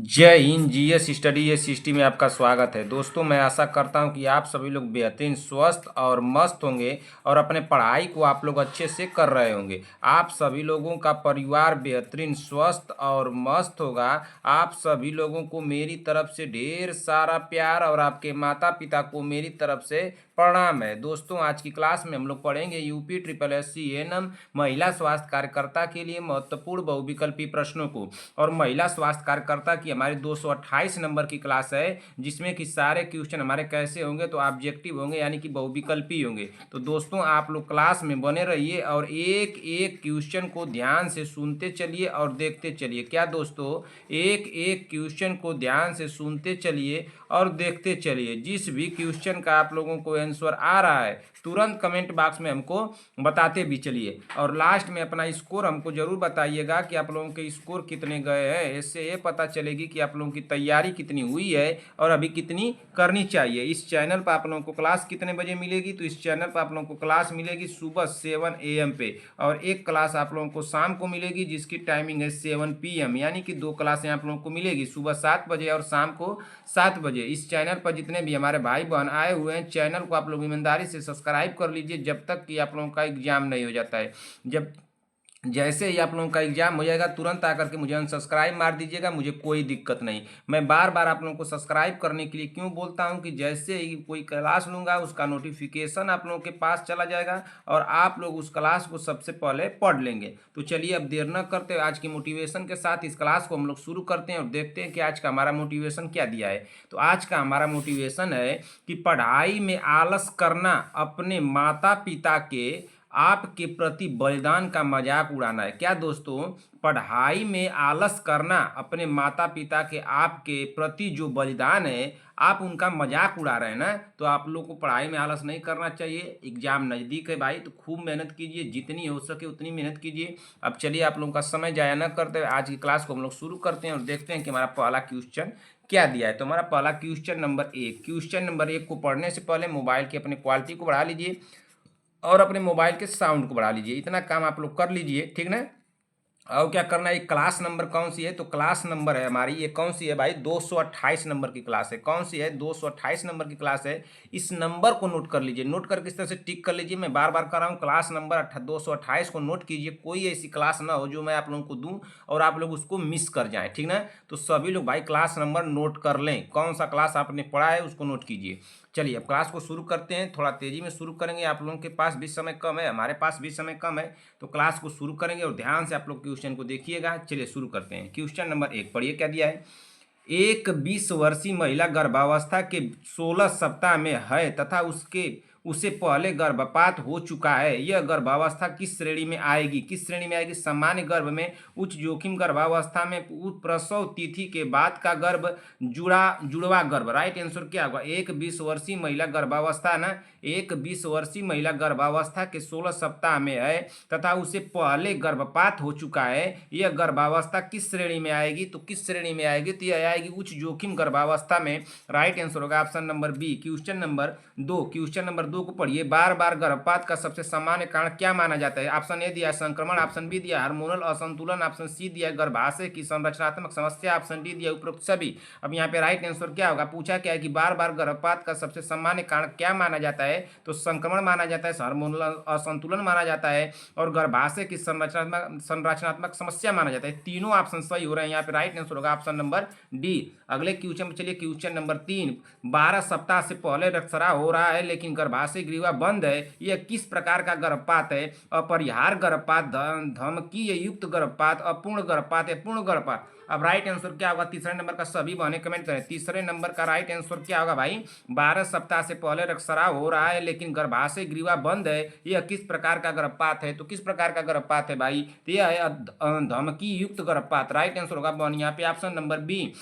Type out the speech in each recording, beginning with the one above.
जय Hind. GS study ये system में आपका स्वागत है। दोस्तों, मैं आशा करता हूं कि आप सभी लोग बेहतरीन स्वस्थ और मस्त होंगे और अपने पढ़ाई को आप लोग अच्छे से कर रहे होंगे। आप सभी लोगों का परिवार बेहतरीन स्वस्थ और मस्त होगा। आप सभी लोगों को मेरी तरफ से ढेर सारा प्यार और आपके माता पिता को मेरी तरफ से प्रणाम है। दोस्तों, आज की क्लास में हम लोग पढ़ेंगे UP triple S C NM महिला स्वास्थ्य कार्यकर्ता के लिए महत्वपूर्ण बहुविकल्पी प्रश्नों को। और महिला स्वास्थ्य कार्यकर्ता की हमारी 228 नंबर की क्लास है, जिसमें कि सारे क्वेश्चन हमारे कैसे होंगे, तो ऑब्जेक्टिव होंगे, यानी कि बहुविकल्पी होंगे। तो दोस्तों, आप लोग क्लास में बने रहिए और एक एक क्वेश्चन को ध्यान से सुनते चलिए और देखते चलिए। क्या दोस्तों, एक एक क्वेश्चन को ध्यान से सुनते चलिए और देखते चलिए। जिस भी क्वेश्चन का आप लोगों को आंसर आ रहा है, तुरंत कमेंट बॉक्स में हमको बताते भी चलिए। और लास्ट में अपना स्कोर हमको जरूर बताइएगा कि आप लोगों के स्कोर कितने गए हैं। इससे ये पता चलेगी कि आप लोगों की तैयारी कितनी हुई है और अभी कितनी करनी चाहिए। इस चैनल पर आप लोगों को क्लास कितने बजे मिलेगी, तो इस चैनल पर आप लोगों को क्लास मिलेगी सुबह 7 AM पे, और एक क्लास आप लोगों को शाम को मिलेगी जिसकी टाइमिंग है 7 PM, यानी कि 2 क्लासें आप लोगों को मिलेगी, सुबह 7 बजे और शाम को 7 बजे। इस चैनल पर जितने भी हमारे भाई बहन आए हुए हैं, चैनल को आप लोग ईमानदारी से सब्सक्राइब कर लीजिए जब तक कि आप लोगों का एग्जाम नहीं हो जाता है। जब जैसे ही आप लोगों का एग्जाम हो जाएगा, तुरंत आकर के मुझे अनसब्सक्राइब मार दीजिएगा, मुझे कोई दिक्कत नहीं। मैं बार बार आप लोगों को सब्सक्राइब करने के लिए क्यों बोलता हूं कि जैसे ही कोई क्लास लूंगा उसका नोटिफिकेशन आप लोगों के पास चला जाएगा और आप लोग उस क्लास को सबसे पहले पढ़ लेंगे। तो चलिए, अब देर न करते आज की मोटिवेशन के साथ इस क्लास को हम लोग शुरू करते हैं और देखते हैं कि आज का हमारा मोटिवेशन क्या दिया है। तो आज का हमारा मोटिवेशन है कि पढ़ाई में आलस करना अपने माता पिता के आपके प्रति बलिदान का मजाक उड़ाना है। क्या दोस्तों, पढ़ाई में आलस करना अपने माता पिता के आपके प्रति जो बलिदान है, आप उनका मजाक उड़ा रहे हैं ना। तो आप लोग को पढ़ाई में आलस नहीं करना चाहिए। एग्जाम नज़दीक है भाई, तो खूब मेहनत कीजिए, जितनी हो सके उतनी मेहनत कीजिए। अब चलिए, आप लोगों का समय जाया न करते हुए आज की क्लास को हम लोग शुरू करते हैं और देखते हैं कि हमारा पहला क्वेश्चन क्या दिया है। तो हमारा पहला क्वेश्चन नंबर 1 को पढ़ने से पहले मोबाइल की अपनी क्वालिटी को बढ़ा लीजिए और अपने मोबाइल के साउंड को बढ़ा लीजिए। इतना काम आप लोग कर लीजिए, ठीक ना। और क्या करना है, क्लास नंबर कौन सी है, तो क्लास नंबर है हमारी, ये कौन सी है भाई, 228 नंबर की क्लास है। कौन सी है, 228 नंबर की क्लास है। इस नंबर को नोट कर लीजिए, नोट करके इस तरह से टिक कर लीजिए। मैं बार बार कर रहा हूँ, क्लास नंबर 228 को नोट कीजिए। कोई ऐसी क्लास ना हो जो मैं आप लोगों को दूं और आप लोग उसको मिस कर जाएं, ठीक ना। तो सभी लोग भाई क्लास नंबर नोट कर लें, कौन सा क्लास आपने पढ़ा है उसको नोट कीजिए। चलिए, अब क्लास को शुरू करते हैं। थोड़ा तेजी में शुरू करेंगे, आप लोगों के पास भी समय कम है, हमारे पास भी समय कम है, तो क्लास को शुरू करेंगे और ध्यान से आप लोग क्वेश्चन को देखिएगा। चलिए शुरू करते हैं। क्वेश्चन नंबर 1 पढ़िए, क्या दिया है। एक 20 वर्षीय महिला गर्भावस्था के 16 सप्ताह में है तथा उसे पहले गर्भपात हो चुका है। यह गर्भावस्था किस श्रेणी में आएगी, किस श्रेणी में आएगी, सामान्य गर्भ में, उच्च जोखिम गर्भावस्था में, प्रसव तिथि के बाद का गर्भ, जुड़वा गर्भ। राइट आंसर क्या होगा, एक 20 वर्षीय महिला गर्भावस्था ना, एक 20 वर्षीय महिला गर्भावस्था के 16 सप्ताह में है तथा उसे पहले गर्भपात हो चुका है। यह गर्भावस्था किस श्रेणी में आएगी, तो किस श्रेणी में आएगी, तो यह आएगी उच्च जोखिम गर्भावस्था में। राइट आंसर होगा option number B. Question number 2 को पढ़िए। बार बार गर्भपात का सबसे सामान्य कारण क्या माना जाता है। ऑप्शन ए दिया संक्रमण, ऑप्शन बी दिया हार्मोनल असंतुलन, ऑप्शन सी दिया गर्भाशय की संरचनात्मक समस्या, ऑप्शन डी दिया उपरोक्त सभी। अब यहाँ पे राइट आंसर क्या होगा, पूछा क्या है कि बार बार गर्भपात का सबसे सामान्य कारण क्या माना जाता है, तो संक्रमण माना जाता है, हार्मोनल असंतुलन माना जाता है और गर्भाशय की संरचनात्मक समस्या माना जाता है। तीनों ऑप्शन सही हो रहे हैं। यहाँ पे राइट आंसर होगा ऑप्शन नंबर डी। अगले क्वेश्चन में चलिए, क्वेश्चन नंबर 3। 12 सप्ताह से पहले रक्तस्राव हो रहा है लेकिन गर्भाशय ग्रीवा बंद है, यह किस प्रकार का गर्भपात है। अपरिहार्य गर्भपात, धमकी युक्त गर्भपात, अपूर्ण गर्भपात या पूर्ण गर्भपात। अब राइट आंसर क्या होगा, तीसरे नंबर का सभी बहने कमेंट करें। तीसरे नंबर का राइट आंसर क्या होगा भाई, 12 सप्ताह से पहले रक्तस्राव हो रहा है लेकिन गर्भाशय ग्रीवा बंद है, यह किस प्रकार का गर्भपात है। तो किस प्रकार का गर्भपात है भाई, तो यह है धमकी युक्त गर्भपात। राइट आंसर होगा यहाँ पे ऑप्शन नंबर बी।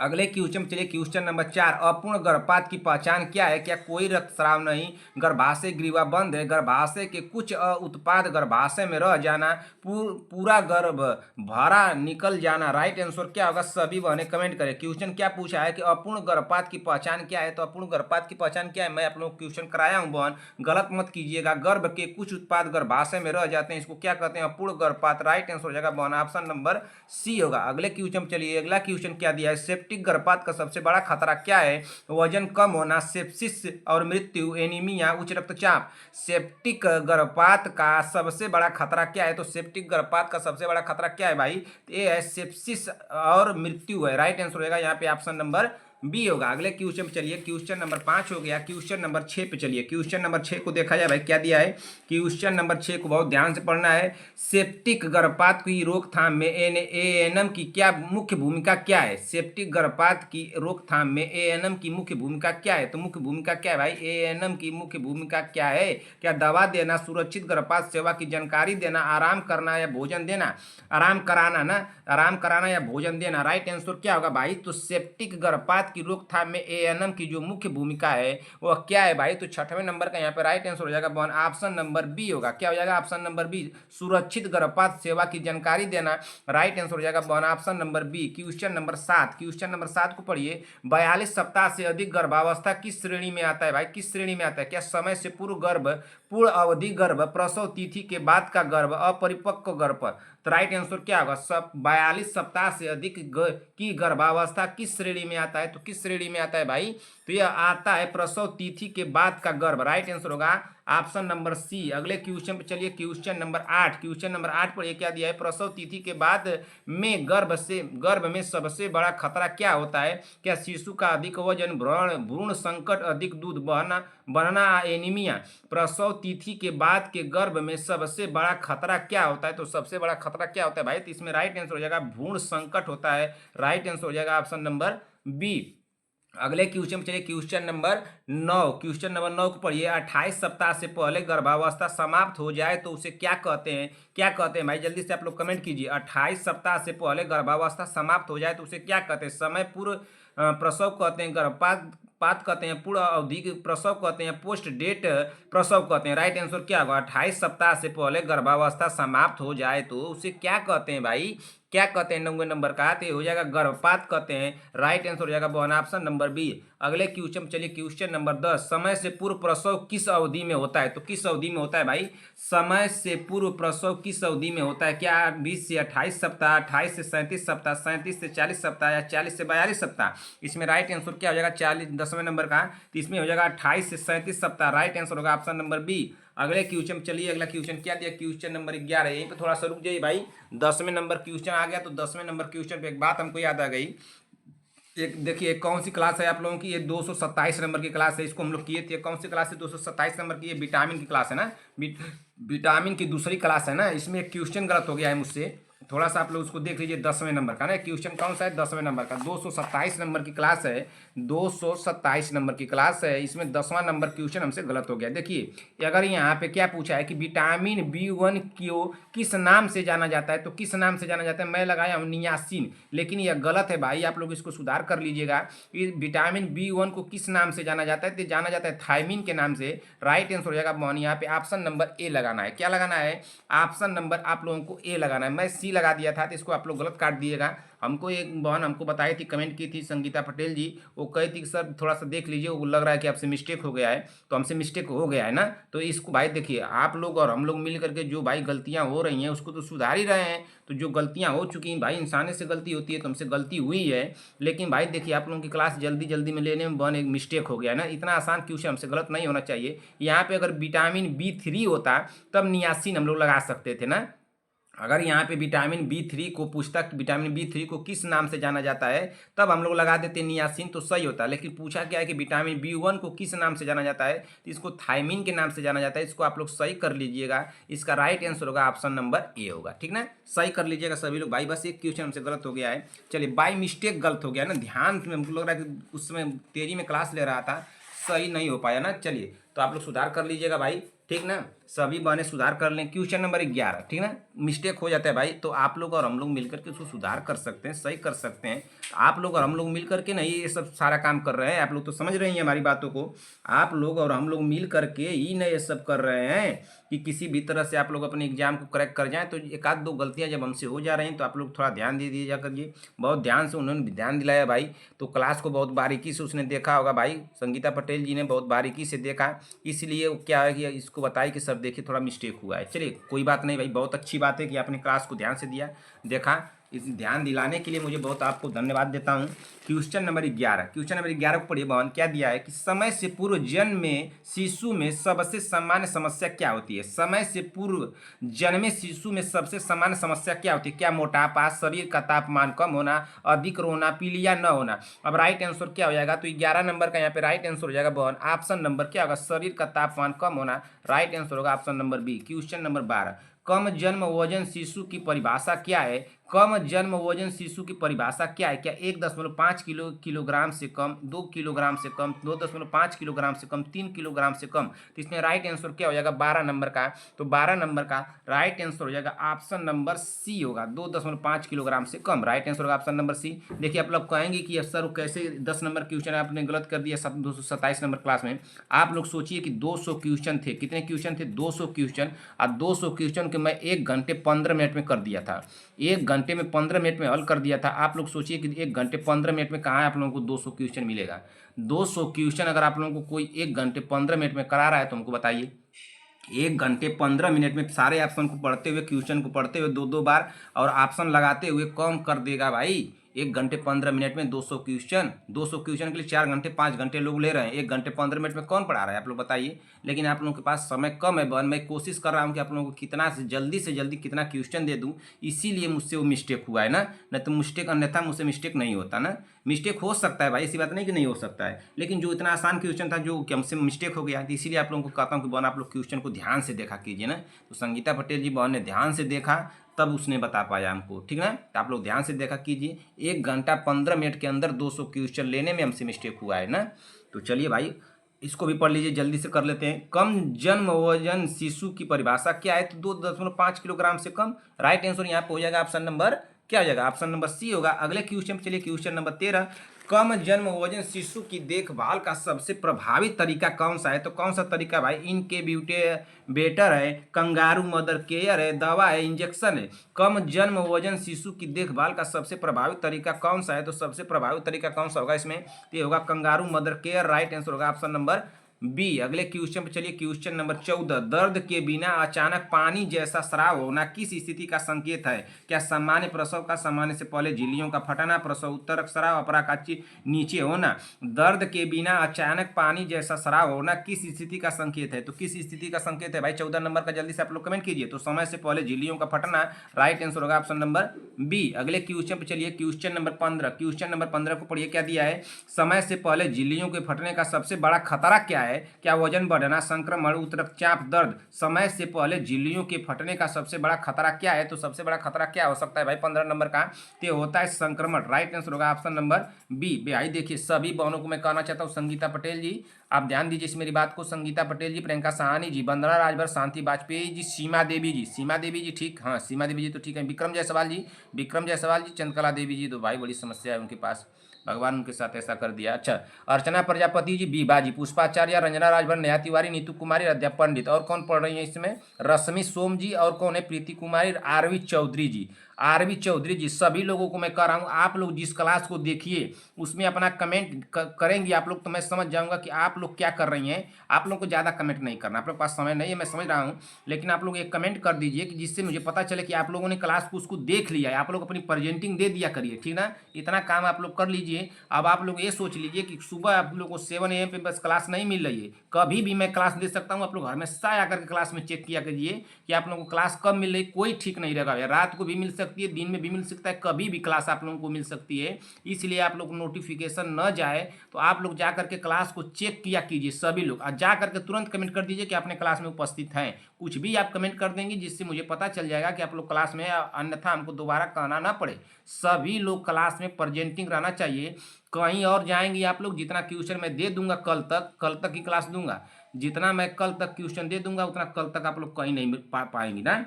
अगले क्वेश्चन चलिए क्वेश्चन नंबर 4, अपूर्ण गर्भपात की पहचान क्या है? क्या कोई रक्तस्राव नहीं, गर्भाशय ग्रीवा बंद है, गर्भाशय के कुछ उत्पाद गर्भाशय में रह जाना, पूरा गर्भ भरा निकल जाना। राइट आंसर क्या होगा? सभी बहने कमेंट करें। क्वेश्चन क्या पूछा है कि अपूर्ण गर्भपात की पहचान क्या है? तो अपूर्ण गर्भपात की पहचान क्या है, मैं आप लोगों को क्वेश्चन कराया हूं बहन, गलत मत कीजिएगा। गर्भ के कुछ उत्पाद गर्भाशय में रह जाते हैं, इसको क्या कहते हैं? अपूर्ण गर्भपात। राइट आंसर हो जाएगा बहन ऑप्शन नंबर सी होगा। अगले क्वेश्चन चलिए, अगला क्वेश्चन क्या दिया है? सेप्टिक गर्भपात का सबसे बड़ा खतरा क्या है? वजन कम होना, सेप्सिस और मृत्यु, एनीमिया, उच्च रक्तचाप। सेप्टिक गर्भपात का सबसे बड़ा खतरा क्या है? तो सेप्टिक गर्भपात का सबसे बड़ा खतरा क्या है भाई? ये है सेप्सिस और मृत्यु है। राइट आंसर हो जाएगा यहाँ पे ऑप्शन नंबर बी होगा। अगले क्वेश्चन चलिए, क्वेश्चन नंबर 5 हो गया। क्वेश्चन नंबर 6 पे चलिए। क्वेश्चन नंबर 6 को देखा जाए भाई, क्या दिया है? क्वेश्चन नंबर 6 को बहुत ध्यान से पढ़ना है। सेप्टिक गर्भपात की रोकथाम में एएनएम की क्या मुख्य भूमिका क्या है? सेप्टिक गर्भपात की रोकथाम में एएनएम की मुख्य भूमिका क्या है? तो मुख्य भूमिका क्या है भाई? एएनएम की मुख्य भूमिका क्या है? क्या दवा देना, सुरक्षित गर्भपात सेवा की जानकारी देना, आराम करना या भोजन देना? आराम कराना ना, आराम कराना या भोजन देना। राइट आंसर क्या होगा भाई? तो सेप्टिक गर्भपात की रोकथाम में एएनएम की जो मुख्य भूमिका है वह क्या है भाई? तो 6वें नंबर का यहाँ पे राइट आंसर हो जाएगा वन ऑप्शन नंबर बी होगा। क्या हो जाएगा? ऑप्शन नंबर बी, सुरक्षित गर्भपात सेवा की जानकारी देना। राइट आंसर हो जाएगा one option number B. Question number 7, question number 7 को पढ़िए। 42 सप्ताह से अधिक गर्भावस्था किस श्रेणी में आता है भाई? किस श्रेणी में आता है? क्या समय से पूर्व गर्भ, पूर्ण अवधि गर्भ, प्रसव तिथि के बाद का गर्भ, अपरिपक्व गर्भ? तो राइट आंसर क्या होगा? 42 सप्ताह से अधिक की गर्भावस्था किस श्रेणी में आता है? तो किस श्रेणी में आता है भाई? तो यह आता है प्रसव तिथि के बाद का गर्भ। राइट आंसर होगा ऑप्शन नंबर सी। अगले क्वेश्चन पे चलिए, क्वेश्चन नंबर 8। क्वेश्चन नंबर 8 पर ये क्या दिया है? प्रसव तिथि के बाद में गर्भ में सबसे बड़ा खतरा क्या होता है? क्या शिशु का अधिक वजन, भ्रूण संकट, अधिक दूध बनना, एनीमिया? प्रसव तिथि के बाद के गर्भ में सबसे बड़ा खतरा क्या होता है? तो सबसे बड़ा खतरा क्या होता है भाई? तो इसमें राइट आंसर हो जाएगा भ्रूण संकट होता है। राइट आंसर हो जाएगा ऑप्शन नंबर बी। अगले क्वेश्चन चलिए, क्वेश्चन नंबर 9। क्वेश्चन नंबर 9 को पढ़िए। 28 सप्ताह से पहले गर्भावस्था समाप्त हो जाए तो उसे क्या कहते हैं? क्या कहते हैं भाई? जल्दी से आप लोग कमेंट कीजिए। 28 सप्ताह से पहले गर्भावस्था समाप्त हो जाए तो उसे क्या कहते हैं? समय पूर्व प्रसव कहते हैं, गर्भपात कहते हैं, पूर्ण अवधि प्रसव कहते हैं, पोस्ट डेट प्रसव कहते हैं। राइट आंसर क्या होगा? 28 सप्ताह से पहले गर्भावस्था समाप्त हो जाए तो उसे क्या कहते हैं भाई? क्या कहते हैं? 9वें नंबर का तो हो जाएगा गर्भपात कहते हैं। राइट आंसर हो जाएगा वन ऑप्शन नंबर बी। अगले क्वेश्चन चलिए, क्वेश्चन नंबर 10। समय से पूर्व प्रसव किस अवधि में होता है? तो किस अवधि में होता है भाई? समय से पूर्व प्रसव किस अवधि में होता है? क्या 20 से 28 सप्ताह, 28 से 37 सप्ताह, 37 से 40 सप्ताह या 40 से 42 सप्ताह? इसमें राइट आंसर क्या हो जाएगा? 40, 10वें नंबर का, तो इसमें हो जाएगा 28 से 37 सप्ताह। राइट आंसर होगा ऑप्शन नंबर बी। अगले क्वेश्चन चलिए, अगला क्वेश्चन क्या दिया? Question number 11। यहीं पे थोड़ा सा रुक जाइए भाई, 10वें नंबर क्वेश्चन आ गया। तो 10वें नंबर क्वेश्चन पे एक बात हमको याद आ गई। एक देखिए, कौन सी क्लास है आप लोगों की? ये 227 नंबर की क्लास है, इसको हम लोग किए थे। कौन सी क्लास है? 227 नंबर की। ये विटामिन की क्लास है ना, विटामिन की दूसरी क्लास है ना। इसमें एक क्वेश्चन गलत हो गया है मुझसे, थोड़ा सा आप लोग उसको देख लीजिए। 10वें नंबर का ना क्वेश्चन कौन सा है? 10वें नंबर का। 227 नंबर की क्लास है, 227 नंबर की क्लास है। इसमें 10वां नंबर क्वेश्चन हमसे गलत हो गया। देखिए, अगर यहाँ पे क्या पूछा है कि विटामिन B1 को किस नाम से जाना जाता है? तो किस नाम से जाना जाता है? मैं लगाया हूँ नियासिन, लेकिन यह गलत है भाई, आप लोग इसको सुधार कर लीजिएगा। विटामिन B1 को किस नाम से जाना जाता है? तो जाना जाता है थायमिन के नाम से। राइट आंसर हो जाएगा वन, यहाँ पे ऑप्शन नंबर ए लगाना है। क्या लगाना है? ऑप्शन नंबर आप लोगों को ए लगाना है। मैं सी लगा दिया था, तो इसको आप लोग गलत काट दिएगा। हमको एक बहन हमको बताई थी, कमेंट की थी, संगीता पटेल जी। वो कही थी कि सर थोड़ा सा देख लीजिए, वो लग रहा है कि आपसे मिस्टेक हो गया है। तो हमसे मिस्टेक हो गया है ना, तो इसको भाई देखिए, आप लोग और हम लोग मिल करके जो भाई गलतियां हो रही हैं उसको तो सुधार ही रहे हैं। तो जो गलतियां हो चुकी हैं भाई, इंसान से गलती होती है, तो हमसे गलती हुई है। लेकिन भाई देखिए, आप लोगों की क्लास जल्दी जल्दी में लेने में बहन एक मिस्टेक हो गया है ना। इतना आसान क्वेश्चन हमसे गलत नहीं होना चाहिए। यहाँ पे अगर विटामिन B3 होता तब नियासिन हम लोग लगा सकते थे ना। अगर यहाँ पे विटामिन B3 को पूछता कि विटामिन B3 को किस नाम से जाना जाता है, तब हम लोग लगा देते नियासिन, तो सही होता। लेकिन पूछा क्या है कि विटामिन B1 को किस नाम से जाना जाता है, तो इसको थायमिन के नाम से जाना जाता है। इसको आप लोग सही कर लीजिएगा। इसका राइट आंसर होगा ऑप्शन नंबर ए होगा। ठीक ना, सही कर लीजिएगा सभी लोग भाई। बस एक क्वेश्चन हमसे गलत हो गया है, चलिए बाई मिस्टेक गलत हो गया ना, ध्यान में हमको लग रहा है कि उस समय तेजी में क्लास ले रहा था, सही नहीं हो पाया ना। चलिए, तो आप लोग सुधार कर लीजिएगा भाई, ठीक ना। सभी बहनें सुधार कर लें। क्वेश्चन नंबर 11, ठीक ना, मिस्टेक हो जाता है भाई, तो आप लोग और हम लोग मिलकर के उसको सुधार कर सकते हैं, सही कर सकते हैं। आप लोग और हम लोग मिल करके नहीं ये सब सारा काम कर रहे हैं, आप लोग तो समझ रहे हैं हमारी बातों को। आप लोग और हम लोग मिल करके ही नहीं ये सब कर रहे हैं कि किसी भी तरह से आप लोग अपने एग्जाम को करेक्ट कर जाएं। तो एक आध दो गलतियां जब हमसे हो जा रही हैं तो आप लोग थोड़ा ध्यान दे दीजिए करिए। बहुत ध्यान से उन्होंने भी ध्यान दिलाया भाई, तो क्लास को बहुत बारीकी से उसने देखा होगा भाई, संगीता पटेल जी ने बहुत बारीकी से देखा, इसलिए वो क्या है कि इसको बताई कि सर देखिए थोड़ा मिस्टेक हुआ है। चलिए कोई बात नहीं भाई, बहुत अच्छी बात है कि आपने क्लास को ध्यान से दिया, देखा। इस ध्यान दिलाने के लिए मुझे बहुत आपको धन्यवाद देता हूँ। क्वेश्चन नंबर 11, क्वेश्चन नंबर 11 को पढ़िए बहन, क्या दिया है कि समय से पूर्व जन्म में शिशु में सबसे सामान्य समस्या क्या होती है। समय से पूर्व जन्मे शिशु में सबसे सामान्य समस्या क्या होती है। क्या मोटापा, शरीर का तापमान कम होना, अधिक रोना, पीलिया न होना। अब राइट आंसर क्या हो जाएगा, तो 11 नंबर का यहाँ पे राइट आंसर हो जाएगा बहन ऑप्शन नंबर क्या होगा, शरीर का तापमान कम होना। राइट आंसर होगा option number B. Question number 12, कम जन्म वजन शिशु की परिभाषा क्या है। कम जन्म वजन शिशु की परिभाषा क्या है। क्या 1.5 किलोग्राम से कम, 2 किलोग्राम से कम, 2.5 किलोग्राम से कम, 3 किलोग्राम से कम। तो इसमें राइट आंसर क्या हो जाएगा 12 नंबर का, तो 12 नंबर का राइट आंसर हो जाएगा ऑप्शन नंबर सी होगा, 2.5 किलोग्राम से कम। राइट आंसर होगा ऑप्शन नंबर सी। देखिए आप लोग कहेंगे कि सर कैसे 10 नंबर क्वेश्चन आपने गलत कर दिया 227 नंबर क्लास में। आप लोग सोचिए कि 200 क्वेश्चन थे, कितने क्वेश्चन थे 200 क्वेश्चन, और 200 क्वेश्चन के मैं 1 घंटे 15 मिनट में कर दिया था, 1 घंटे में 15 मिनट में हल कर दिया था। आप लोग सोचिए कि 1 घंटे 15 मिनट में कहाँ आप लोगों को 200 क्वेश्चन मिलेगा। 200 क्वेश्चन अगर आप लोगों को कोई 1 घंटे 15 मिनट में करा रहा है तो हमको बताइए, 1 घंटे 15 मिनट में सारे ऑप्शन को पढ़ते हुए, क्वेश्चन को पढ़ते हुए 2-2 बार और ऑप्शन लगाते हुए कम कर देगा भाई। 1 घंटे 15 मिनट में 200 क्वेश्चन, 200 क्वेश्चन के लिए 4 घंटे 5 घंटे लोग ले रहे हैं, 1 घंटे 15 मिनट में कौन पढ़ा रहा है आप लोग बताइए। लेकिन आप लोगों के पास समय कम है बहन, मैं कोशिश कर रहा हूँ कि आप लोगों को कितना से जल्दी कितना क्वेश्चन दे दूँ, इसीलिए मुझसे वो मिस्टेक हुआ है ना, नहीं तो मिस्टेक अन्यथा मुझसे मिस्टेक नहीं होता ना। मिस्टेक हो सकता है भाई, ऐसी बात नहीं कि नहीं हो सकता है, लेकिन जो इतना आसान क्वेश्चन था जो कि हमसे मिस्टेक हो गया, तो इसीलिए आप लोगों को कहता हूँ कि बहन आप लोग क्वेश्चन को ध्यान से देखा कीजिए ना। तो संगीता पटेल जी बहन ने ध्यान से देखा तब उसने बता पाया हमको, ठीक ना। तो आप लोग ध्यान से देखा कीजिए, 1 घंटा 15 मिनट के अंदर 200 क्वेश्चन लेने में हमसे मिस्टेक हुआ है ना। तो चलिए भाई इसको भी पढ़ लीजिए, जल्दी से कर लेते हैं। कम जन्म वजन शिशु की परिभाषा क्या है, तो 2.5 किलोग्राम से कम। राइट आंसर यहाँ पे हो जाएगा ऑप्शन नंबर क्या हो जाएगा, ऑप्शन नंबर सी होगा। अगले क्वेश्चन पे चलिए, क्वेश्चन नंबर 13, कम जन्म वजन शिशु की देखभाल का सबसे प्रभावी तरीका कौन सा है। तो कौन सा तरीका भाई, इनक्यूबेटर है, कंगारू मदर केयर है, दवा है, इंजेक्शन है। कम जन्म वजन शिशु की देखभाल का सबसे प्रभावी तरीका कौन सा है, तो सबसे प्रभावी तरीका कौन सा होगा इसमें, तो ये होगा kangaroo mother care. Right answer होगा ऑप्शन नंबर बी। अगले क्वेश्चन पे चलिए, क्वेश्चन नंबर 14, दर्द के बिना अचानक पानी जैसा स्राव होना किस स्थिति का संकेत है। क्या सामान्य प्रसव का, सामान्य से पहले झिल्लियों का फटना, प्रसव उत्तरक स्राव, अपराकाची नीचे होना। दर्द के बिना अचानक पानी जैसा स्राव होना किस स्थिति का संकेत है, तो किस स्थिति का संकेत है भाई 14 नंबर का, जल्दी से आप लोग कमेंट कीजिए। तो समय से पहले झिल्लियों का फटना, राइट आंसर होगा ऑप्शन नंबर बी। अगले क्वेश्चन पे चलिए, क्वेश्चन नंबर 15, क्वेश्चन नंबर 15 को पढ़िए, क्या दिया है, समय से पहले झिल्लियों के फटने का सबसे बड़ा खतरा क्या है। क्या वजन बढ़ना, संक्रमण, उच्च रक्तचाप, दर्द। समय से पहले झिल्लियों के फटने का सबसे बड़ा खतरा क्या है, तो सबसे बड़ा खतरा क्या हो सकता है भाई 15 नंबर का, तो होता है संक्रमण। राइट आंसर होगा ऑप्शन नंबर बी। भाई देखिए सभी बहनों को मैं कहना चाहता हूँ, संगीता पटेल जी आप ध्यान दीजिए इस मेरी बात को, संगीता पटेल जी, प्रियंका साहनी जी, वंदना राजभर, शांति वाजपेयी जी, सीमा देवी जी, सीमा देवी जी ठीक, हाँ सीमा देवी जी तो ठीक है, विक्रम जायसवाल जी, विक्रम जायसवाल जी, चंद्रकला देवी जी, तो भाई बड़ी समस्या है उनके पास, भगवान उनके साथ ऐसा कर दिया। अच्छा, अर्चना प्रजापति जी, बी बाजी, पुष्पाचार्य, रंजना राजभर, नेहा तिवारी, नीतू कुमारी, अद्या पंडित। और कौन पढ़ रही है इसमें, रश्मि सोम जी, और कौन है, प्रीति कुमारी, आरवी चौधरी जी, आरवी चौधरी जी। सभी लोगों को मैं कह रहा हूँ, आप लोग जिस क्लास को देखिए उसमें अपना कमेंट करेंगे आप लोग, तो मैं समझ जाऊंगा कि आप लोग क्या कर रही हैं। आप लोग को ज़्यादा कमेंट नहीं करना, आप लोग के पास समय नहीं है, मैं समझ रहा हूँ, लेकिन आप लोग एक कमेंट कर दीजिए कि जिससे मुझे पता चले कि आप लोगों ने क्लास को उसको देख लिया है, आप लोग अपनी प्रेजेंटिंग दे दिया करिए, ठीक ना। इतना काम आप लोग कर लीजिए। अब आप लोग ये सोच लीजिए कि सुबह आप लोग को 7 AM पे बस क्लास नहीं मिल रही है, कभी भी मैं क्लास दे सकता हूँ। आप लोग हमेशा आकर के क्लास में चेक किया कीजिए कि आप लोगों को क्लास कब मिल रही है, कोई ठीक नहीं रहेगा, रात को भी मिल सकती है, दिन में भी मिल सकता है, कभी भी क्लास आप लोगों को मिल सकती है। इसलिए आप लोग नोटिफिकेशन न जाए तो आप लोग जा करके क्लास को चेक किया कीजिए सभी लोग, और जा करके तुरंत कमेंट कर दीजिए कि आपने क्लास में उपस्थित हैं। कुछ भी आप कमेंट कर देंगे जिससे मुझे पता चल जाएगा कि आप लोग क्लास में, अन्यथा हमको दोबारा कहना ना पड़े। सभी लोग क्लास में प्रेजेंटिंग रहना चाहिए। कहीं और जाएंगे आप लोग, जितना क्वेश्चन मैं दे दूंगा कल तक ही क्लास दूंगा, जितना मैं कल तक क्वेश्चन दे दूंगा उतना कल तक आप लोग कहीं नहीं पाएंगे ना,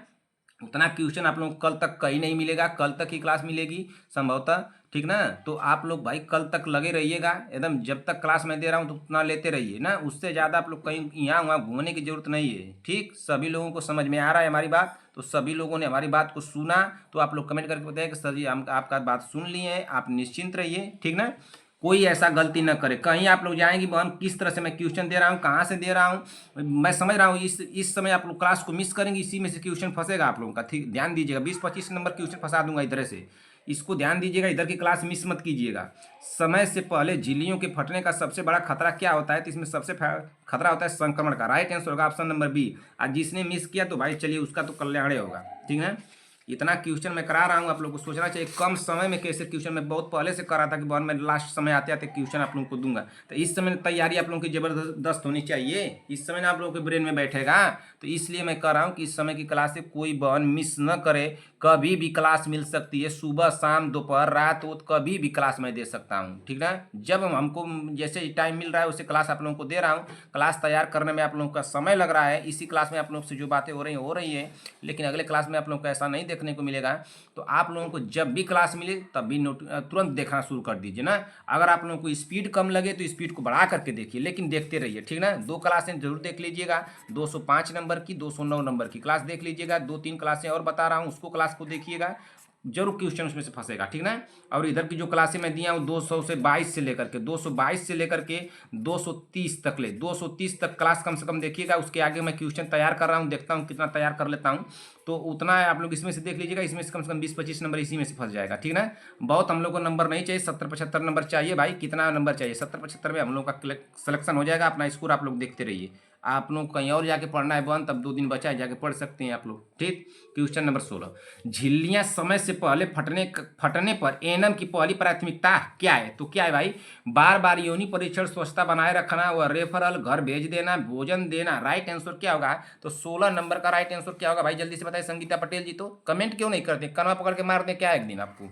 उतना क्वेश्चन आप लोग को कल तक कहीं नहीं मिलेगा, कल तक ही क्लास मिलेगी संभवतः, ठीक ना। तो आप लोग भाई कल तक लगे रहिएगा एकदम, जब तक क्लास मैं दे रहा हूँ तो उतना लेते रहिए ना, उससे ज़्यादा आप लोग कहीं यहाँ वहाँ घूमने की जरूरत नहीं है, ठीक। सभी लोगों को समझ में आ रहा है हमारी बात, तो सभी लोगों ने हमारी बात को सुना तो आप लोग कमेंट करके बताएं कि सर जी हम आपका बात सुन लिए हैं, आप निश्चिंत रहिए, ठीक ना। कोई ऐसा गलती ना करे, कहीं आप लोग जाएंगे बहन किस तरह से मैं क्वेश्चन दे रहा हूँ, कहाँ से दे रहा हूँ, मैं समझ रहा हूँ इस समय आप लोग क्लास को मिस करेंगे, इसी में से क्वेश्चन फंसेगा आप लोगों का, ठीक। ध्यान दीजिएगा 20-25 नंबर क्वेश्चन फंसा दूंगा इधर से, इसको ध्यान दीजिएगा, इधर की क्लास मिस मत कीजिएगा। समय से पहले झिल्लियों के फटने का सबसे बड़ा खतरा क्या होता है, तो इसमें सबसे खतरा होता है संक्रमण का। राइट आंसर होगा ऑप्शन नंबर बी। आज जिसने मिस किया तो भाई चलिए उसका तो कल्याण ही होगा, ठीक है। इतना क्वेश्चन मैं करा रहा हूँ, आप लोगों को सोचना चाहिए कम समय में कैसे क्वेश्चन, मैं बहुत पहले से करा था कि बहुत मैं लास्ट समय आते आते क्वेश्चन आप लोगों को दूंगा, तो इस समय तैयारी आप लोगों की जबरदस्त होनी चाहिए, इस समय ना आप लोगों के ब्रेन में बैठेगा, तो इसलिए मैं कह रहा हूँ कि इस समय की क्लास से कोई बहन मिस न करे, कभी भी क्लास मिल सकती है, सुबह शाम दोपहर रात वो कभी भी क्लास मैं दे सकता हूँ, ठीक ना। जब हमको जैसे टाइम मिल रहा है उसे क्लास आप लोगों को दे रहा हूँ, क्लास तैयार करने में आप लोगों का समय लग रहा है, इसी क्लास में आप लोगों से जो बातें हो रही है, लेकिन अगले क्लास में आप लोगों को ऐसा नहीं देखने को मिलेगा। तो आप लोगों को जब भी क्लास मिले तब भी तुरंत देखना शुरू कर दीजिए ना। अगर आप लोगों को स्पीड कम लगे तो स्पीड को बढ़ा करके देखिए, लेकिन देखते रहिए, ठीक ना। 2 क्लासें जरूर देख लीजिएगा, 205 नंबर की 209 नंबर की क्लास देख लीजिएगा, 2-3 क्लासें और बता रहा हूँ उसको क्लास को देखिएगा, जरूर क्वेश्चन उसमें से फंसेगा, ठीक ना। और इधर की जो क्लासें मैं दिया हूँ 222 से लेकर के 222 से लेकर के 230 तक 230 तक क्लास कम से कम देखिएगा, उसके आगे मैं क्वेश्चन तैयार कर रहा हूँ, देखता हूँ कितना तैयार कर लेता हूँ, तो उतना आप लोग इसमें से देख लीजिएगा, इसमें से कम 20-25 नंबर इसी में से फंस जाएगा, ठीक ना। बहुत हम लोग को नंबर नहीं चाहिए, 70-75 नंबर चाहिए भाई, कितना नंबर चाहिए, 70-75 में हम लोग का सिलेक्शन हो जाएगा, अपना स्कोर आप लोग देखते रहिए। आप लोग कहीं और जाके पढ़ना है बंद, तब 2 दिन बचा है जाके पढ़ सकते हैं आप लोग, ठीक। क्वेश्चन नंबर 16, झिल्लियां समय से पहले फटने पर एएनएम की पहली प्राथमिकता क्या है, तो क्या है भाई, बार बार योनि परीक्षण, स्वच्छता बनाए रखना व रेफरल, घर भेज देना, भोजन देना। राइट आंसर क्या होगा, तो 16 नंबर का राइट आंसर क्या होगा भाई, जल्दी से बताइए संगीता पटेल जी। तो कमेंट क्यों नहीं करते, कनवा पकड़ के मार दे क्या एक दिन आपको,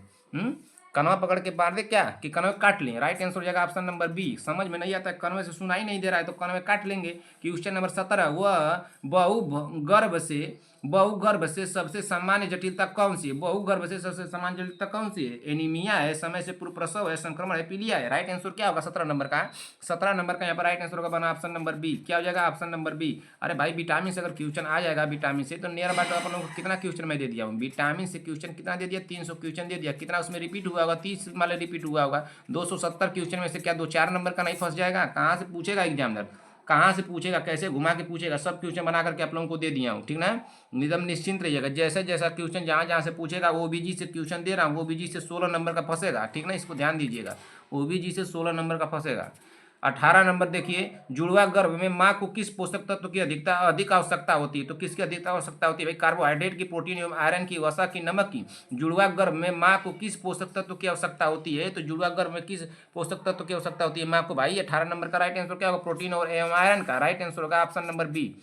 कनवा पकड़ के मार दे क्या, कि कनवे काट लें। राइट आंसर हो जाएगा ऑप्शन नंबर बी। समझ में नहीं आता है, कनवे से सुनाई नहीं दे रहा है तो कनवे काट लेंगे। क्वेश्चन नंबर 17, वह बहुगर्भ से सबसे सामान्य जटिलता कौन सी है, बहुगर्भ से सबसे सामान्य जटिलता कौन सी है, एनीमिया है, समय से पूर्व प्रसव है, संक्रमण है, पीलिया है। राइट आंसर क्या होगा 17 नंबर का, 17 नंबर का यहाँ पर राइट आंसर होगा बना ऑप्शन नंबर बी। क्या हो जाएगा ऑप्शन नंबर बी। अरे भाई विटामिन से अगर क्वेश्चन आ जाएगा विटामिन से, तो नियर अबाउट आप लोगों को कितना क्वेश्चन मैं दे दिया हूँ, विटामिन से क्वेश्चन कितना दे दिया, 300 क्वेश्चन दे दिया, कितना उसमें रिपीट हुआ होगा, 30 वाले रिपीट हुआ होगा। 270 क्वेश्चन में से क्या 2-4 नंबर का नहीं फंस जाएगा, कहाँ से पूछेगा एग्जामिनर, कहाँ से पूछेगा, कैसे घुमा के पूछेगा, सब क्वेश्चन बना करके आप लोगों को दे दिया हूँ, ठीक ना। निदम निश्चिंत रहिएगा, जैसे जैसा क्वेश्चन जहाँ जहाँ से पूछेगा, ओबीजी से क्वेश्चन दे रहा हूँ, ओबीजी से 16 नंबर का फंसेगा, ठीक ना, इसको ध्यान दीजिएगा, ओबीजी से 16 नंबर का फंसेगा। 18 नंबर देखिए, जुड़वा गर्भ में माँ को किस पोषक तत्व की अधिक आवश्यकता होती है, तो किसकी अधिक आवश्यकता होती है भाई, कार्बोहाइड्रेट की, प्रोटीन एवं आयरन की, वसा की, नमक की। जुड़वा गर्भ में माँ को किस पोषक तत्व की आवश्यकता होती है, तो जुड़वा गर्भ में किस पोषक तत्व की आवश्यकता होती है माँ को भाई, 18 नंबर का राइट आंसर क्या होगा, प्रोटीन और एवं आयरन का। राइट आंसर होगा ऑप्शन नंबर बी।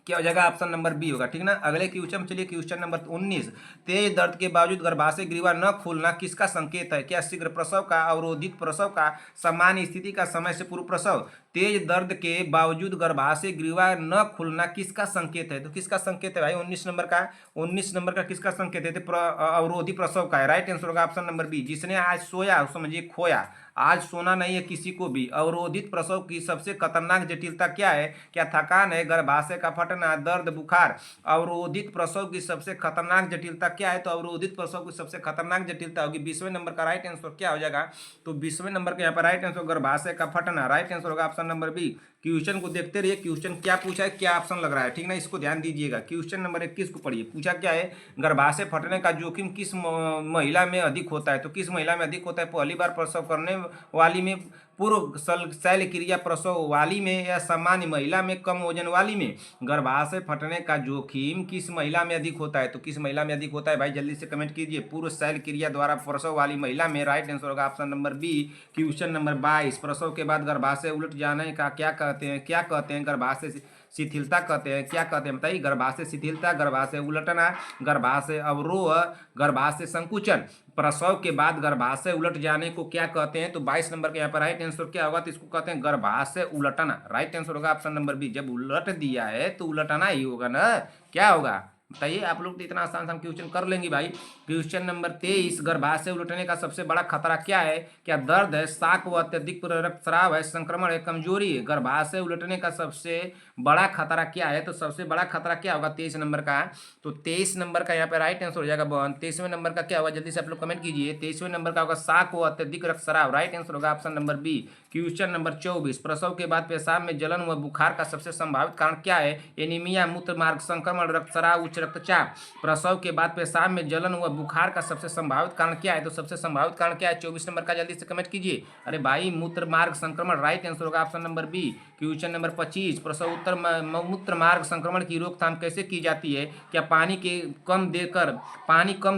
क्या हो जाएगा ऑप्शन नंबर बी होगा, ठीक ना। अगले क्वेश्चन चलिए, क्वेश्चन नंबर 19, तेज दर्द के बावजूद गर्भाशय ग्रीवा न खोलना किसका संकेत है, क्या शीघ्र प्रसव का, अवरोधित प्रसव का, सामान्य स्थिति का, समय से पूर्व प्रसव। तेज दर्द के बावजूद गर्भाशय ग्रीवा न खुलना किसका संकेत है, तो किसका संकेत है भाई 19 नंबर का, 19 नंबर का किसका संकेत है, तो अवरोधी प्रसव का है। राइट आंसर होगा ऑप्शन नंबर बी। जिसने आज सोया समझिए खोया, आज सोना नहीं है किसी को भी। अवरोधित प्रसव की सबसे खतरनाक जटिलता क्या है, क्या थकान है, गर्भाशय का फटना, दर्द, बुखार। अवरोधित प्रसव की सबसे खतरनाक जटिलता क्या है, तो अवरोधित प्रसव की सबसे खतरनाक जटिलता होगी 20वें नंबर का राइट आंसर क्या हो जाएगा, तो 20वें नंबर का यहाँ पर राइट आंसर गर्भाशय का फटना। राइट आंसर होगा ऑप्शन नंबर बी। क्वेश्चन को देखते रहिए, क्वेश्चन क्या पूछा है, क्या ऑप्शन लग रहा है, ठीक ना, इसको ध्यान दीजिएगा। क्वेश्चन नंबर 21 को पढ़िए, पूछा क्या है, गर्भाशय फटने का जोखिम किस महिला में अधिक होता है, तो किस महिला में अधिक होता है, पहली बार प्रसव करने वाली में, पूर्व शैल क्रिया प्रसव वाली में, या सामान्य महिला में, कम वजन वाली में। गर्भाशय फटने का जोखिम किस महिला में अधिक होता है, तो किस महिला में अधिक होता है भाई, जल्दी से कमेंट कीजिए। पूर्व शैल क्रिया द्वारा प्रसव वाली महिला में। राइट आंसर होगा option number B. Question number 22, प्रसव के बाद गर्भाशय उलट जाने का क्या कहते हैं, क्या कहते हैं, गर्भाशय शिथिलता कहते हैं, क्या कहते हैं बताइए? गर्भाशय शिथिलता, गर्भाशय उलटना, गर्भाशय अवरोह, गर्भाशय संकुचन। प्रसव के बाद गर्भाशय उलट जाने को क्या कहते हैं? तो 22 नंबर के यहाँ पर राइट आंसर क्या होगा? तो इसको कहते हैं गर्भाशय उलटना। राइट आंसर होगा ऑप्शन नंबर बी। जब उलट दिया है तो उलटना ही होगा ना, क्या होगा बताइए? आप लोग तो इतना आसान सा क्वेश्चन कर लेंगे भाई। क्वेश्चन नंबर 23, गर्भाशय उलटने का सबसे बड़ा खतरा क्या है? क्या दर्द है, शाक व अत्यधिक रक्तस्राव है, संक्रमण है, कमजोरी है? गर्भाशय उलटने का सबसे बड़ा खतरा क्या है? तो सबसे बड़ा खतरा क्या होगा 23 नंबर का? तो 23 नंबर का यहाँ पे राइट आंसर हो जाएगा 23वें नंबर का क्या होगा? जल्दी से आप लोग कमेंट कीजिए। 23वें नंबर का होगा शाक व अत्यधिक रक्तस्राव। राइट आंसर होगा option number B. Question number 24, प्रसव के बाद पेशाब में जलन व बुखार का सबसे संभावित कारण क्या है? एनीमिया, मूत्र मार्ग संक्रमण, रक्तस्राव, उच्च रक्तचाप। प्रसव के बाद पेशाब में जलन व बुखार का सबसे संभावित कारण क्या है? तो सबसे संभावित कारण क्या है 24 नंबर का? जल्दी से कमेंट कीजिए। अरे भाई मूत्र मार्ग संक्रमण। राइट आंसर होगा option number B. Question number 25, प्रसव उत्तर मूत्र मार्ग संक्रमण की रोकथाम कैसे की जाती है? क्या पानी कम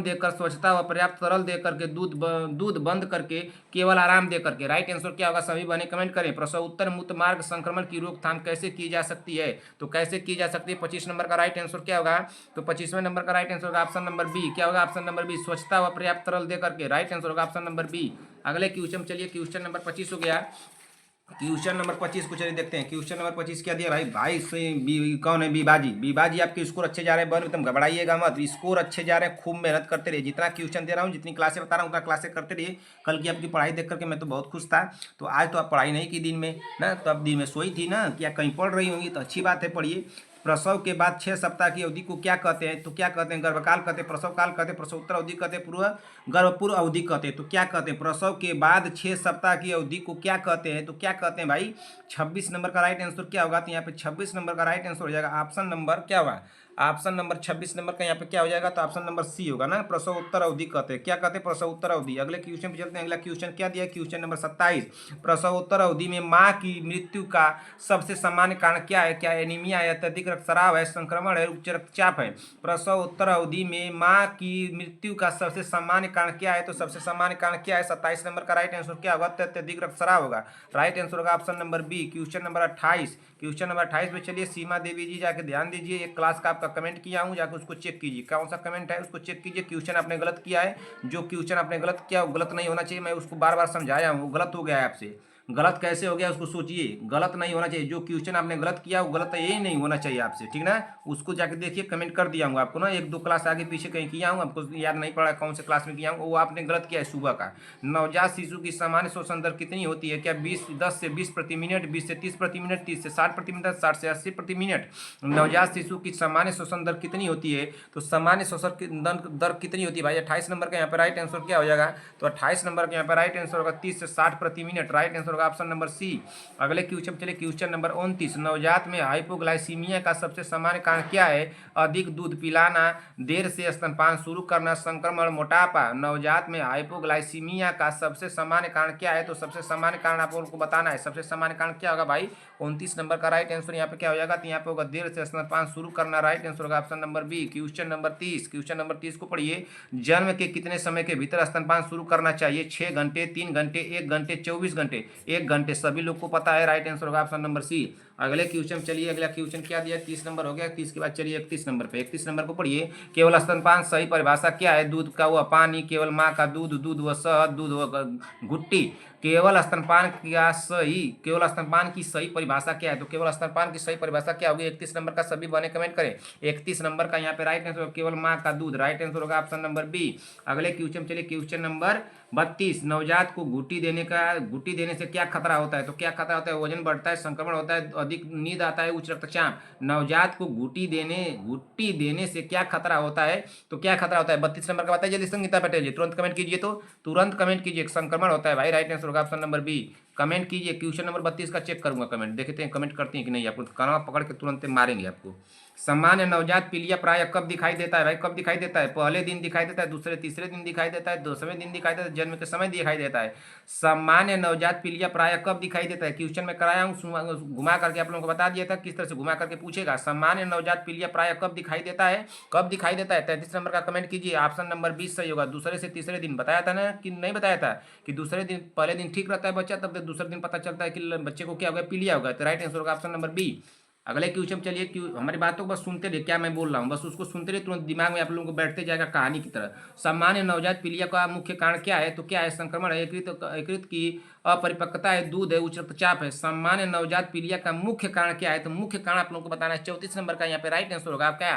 देकर, स्वच्छता व पर्याप्त तरल देकर के, दूध बंद करके, केवल आराम दे करके? राइट आंसर क्या होगा? सभी बने कमेंट करें। प्रसव उत्तर मूत्र मार्ग संक्रमण की रोकथाम कैसे की जा सकती है? तो कैसे की जा सकती है 25 नंबर का राइट आंसर क्या होगा? तो 25वें नंबर का राइट आंसर होगा ऑप्शन नंबर बी। क्या होगा ऑप्शन नंबर बी? स्वच्छता व पर्याप्त तरल दे करके। राइट आंसर होगा ऑप्शन नंबर बी। अगले क्वेश्चन चलिए, क्वेश्चन नंबर 25 हो गया। क्वेश्चन नंबर 25 को चलिए देखते हैं। क्वेश्चन नंबर 25 क्या दिया भाई? भाई कौन है? बीबाजी। बीबाजी आपके स्कोर अच्छे जा रहे हैं, बन एकदम घबराइएगा मत, स्कोर अच्छे जा रहे हैं, खूब मेहनत करते रहिए। जितना क्वेश्चन दे रहा हूँ, जितनी क्लासें बता रहा हूँ, उतना क्लासें करते रहिए। कल की आपकी पढ़ाई देख करके मैं तो बहुत खुश था। तो आज तो आप पढ़ाई नहीं की दिन में ना, तो अब दिन में सोई थी ना, क्या कहीं पढ़ रही होंगी? तो अच्छी बात है, पढ़िए। प्रसव के बाद 6 सप्ताह की अवधि को क्या कहते हैं? तो क्या कहते हैं? गर्भकाल कहते हैं, प्रसव काल कहते हैं, प्रसवोत्तर अवधि कहते हैं, गर्भपूर्व अवधि कहते हैं। तो क्या कहते हैं? प्रसव के बाद 6 सप्ताह की अवधि को क्या कहते हैं? तो क्या कहते हैं भाई? 26 नंबर का राइट आंसर क्या होगा? तो यहाँ पे 26 नंबर का राइट आंसर हो जाएगा ऑप्शन नंबर क्या होगा? ऑप्शन नंबर 26 नंबर का यहाँ पे क्या हो जाएगा? तो ऑप्शन नंबर सी होगा ना, प्रसव उत्तर अवधि कहते हैं। क्या कहते हैं? प्रसव उत्तर अवधि। अगले क्वेश्चन पे चलते हैं। अगला क्वेश्चन क्या दिया? क्वेश्चन नंबर 27, प्रसव उत्तर अवधि में माँ की मृत्यु का सबसे सामान्य कारण क्या है? क्या एनीमिया है, अत्यधिक रक्तस्राव है, संक्रमण है, उच्च रक्तचाप है? प्रसव उत्तर अवधि में माँ की मृत्यु का सबसे सामान्य कारण क्या है? तो सबसे सामान्य कारण क्या है? 27 नंबर का राइट आंसर क्या होगा? अत्यधिक रक्तस्राव होगा। राइट आंसर होगा option number B. Question number 28, question number 28 में चलिए सीमा देवी जी जाके ध्यान दीजिए। एक क्लास का आपका कमेंट किया हूँ, जाकर उसको चेक कीजिए कौन सा कमेंट है, उसको चेक कीजिए। क्वेश्चन आपने गलत किया है, जो क्वेश्चन आपने गलत किया वो गलत नहीं होना चाहिए। मैं उसको बार बार समझाया हूँ, वो गलत हो गया है आपसे। गलत कैसे हो गया उसको सोचिए, गलत नहीं होना चाहिए। जो क्वेश्चन आपने गलत किया वो गलत यही नहीं होना चाहिए आपसे, ठीक ना? उसको जाके देखिए, कमेंट कर दिया हूँ आपको ना, 1-2 क्लास आगे पीछे कहीं किया हूँ, आपको याद नहीं पड़ा कौन से क्लास में किया हूँ, वो आपने गलत किया है सुबह का। नवजात शिशु की सामान्य श्वसन दर कितनी होती है? क्या 10 से 20 प्रति मिनट, 20 से 30 प्रति मिनट, 30 से 60 प्रति मिनट, 60 से 80 प्रति मिनट? नवजात शिशु की सामान्य श्वसन दर कितनी होती है? तो सामान्य श्वसन दर कितनी होती है भाई? 28 नंबर का यहाँ पर राइट आंसर क्या हो जाएगा? तो 28 नंबर का यहाँ पर राइट आंसर होगा 30 से 60 प्रति मिनट। राइट आंसर होगा ऑप्शन नंबर सी। अगले क्वेश्चन चलिए, क्वेश्चन नंबर 29, नवजात में हाइपोग्लाइसीमिया का सबसे सामान्य कारण क्या है? अधिक दूध पिलाना, देर से स्तनपान शुरू करना, संक्रमण, मोटापा? नवजात में हाइपोग्लाइसीमिया का सबसे सामान्य कारण क्या है? तो सबसे सामान्य कारण आप लोगों को बताना है। सबसे सामान्य कारण क्या होगा भाई? 29 नंबर का राइट आंसर यहाँ पे क्या हो जाएगा? तो यहाँ पे होगा देर से स्तनपान शुरू करना। राइट आंसर होगा option number B. Question number 30, question number 30 को पढ़िए। जन्म के कितने समय के भीतर स्तनपान शुरू करना चाहिए? 6 घंटे, 3 घंटे, 1 घंटे, 24 घंटे? 1 घंटे, सभी लोग को पता है। राइट आंसर होगा ऑप्शन नंबर सी। अगले क्वेश्चन चलिए, अगला क्वेश्चन क्या दिया? 30 नंबर हो गया। 30 के बाद चलिए 31 नंबर पे। 31 नंबर को पढ़िए। केवल स्तनपान सही परिभाषा क्या है? दूध का व पानी, केवल माँ का दूध, दूध व शहद, दूध व घुट्टी? केवल स्तनपान की सही परिभाषा क्या है? तो केवल स्तनपान की सही परिभाषा क्या होगी? 31 नंबर का सभी बने कमेंट करें। 31 नंबर का यहाँ पे राइट आंसर केवल माँ का दूध। राइट आंसर होगा ऑप्शन नंबर बी। अगले क्वेश्चन चलिए, क्वेश्चन नंबर 32, नवजात को घुट्टी देने से क्या खतरा होता है? तो क्या खतरा होता है? वजन बढ़ता है, संक्रमण होता है, अधिक नींद आता है, उच्च रक्तचाप? नवजात को घुट्टी देने से क्या खतरा होता है? तो क्या खतरा होता है? 32 नंबर का बताइए जल्दी, संगीता पटेल जी तुरंत कमेंट कीजिए, तो तुरंत कमेंट कीजिए। संक्रमण होता है भाई। राइट आंसर होगा ऑप्शन नंबर बी। कमेंट कीजिए। क्वेश्चन नंबर 32 का चेक करूंगा कमेंट, देखते हैं कमेंट करती हैं कि नहीं। आपको कानवा पकड़ के तुरंत मारेंगे आपको। सामान्य नवजात पीलिया प्राय कब दिखाई देता है भाई? कब दिखाई देता है? पहले दिन दिखाई देता है, दूसरे तीसरे दिन दिखाई देता है, 2वें दिन दिखाई देता है, जन्म के समय दिखाई देता है। सामान्य नवजात पीलिया प्राय कब दिखाई देता है? क्वेश्चन में कराया हूँ, घुमा करके आप लोगों को बता दिया था किस तरह से घुमा करके पूछेगा। सामान्य नवजात पीलिया प्राय कब दिखाई देता है? कब दिखाई देता है? 33 नंबर का कमेंट कीजिए। ऑप्शन नंबर 20 सही होगा। दूसरे से तीसरे दिन बताया था ना कि नहीं बताया था कि दूसरे दिन, पहले दिन ठीक रहता है बच्चा, तब दूसरे दिन पता चलता है कि बच्चे को क्या हो गया? पीलिया हो गया। तो राइट आंसर होगा ऑप्शन नंबर बी। अगले क्वेश्चन चलिए, क्यों हमारी बातों को बस सुनते रहिए, क्या मैं बोल रहा हूँ बस उसको सुनते रहिए, तुरंत दिमाग में आप लोगों को बैठते जाएगा कहानी की तरह। सामान्य नवजात पीलिया का मुख्य कारण क्या है? तो क्या है? संक्रमण है, यकृत की अपरिपक्वता है, दूध है, उच्च रक्तचाप है। सामान्य नवजात पीलिया का मुख्य कारण क्या है? तो मुख्य कारण आप लोगों को बताना है। 34 नंबर का यहाँ पे राइट आंसर होगा क्या?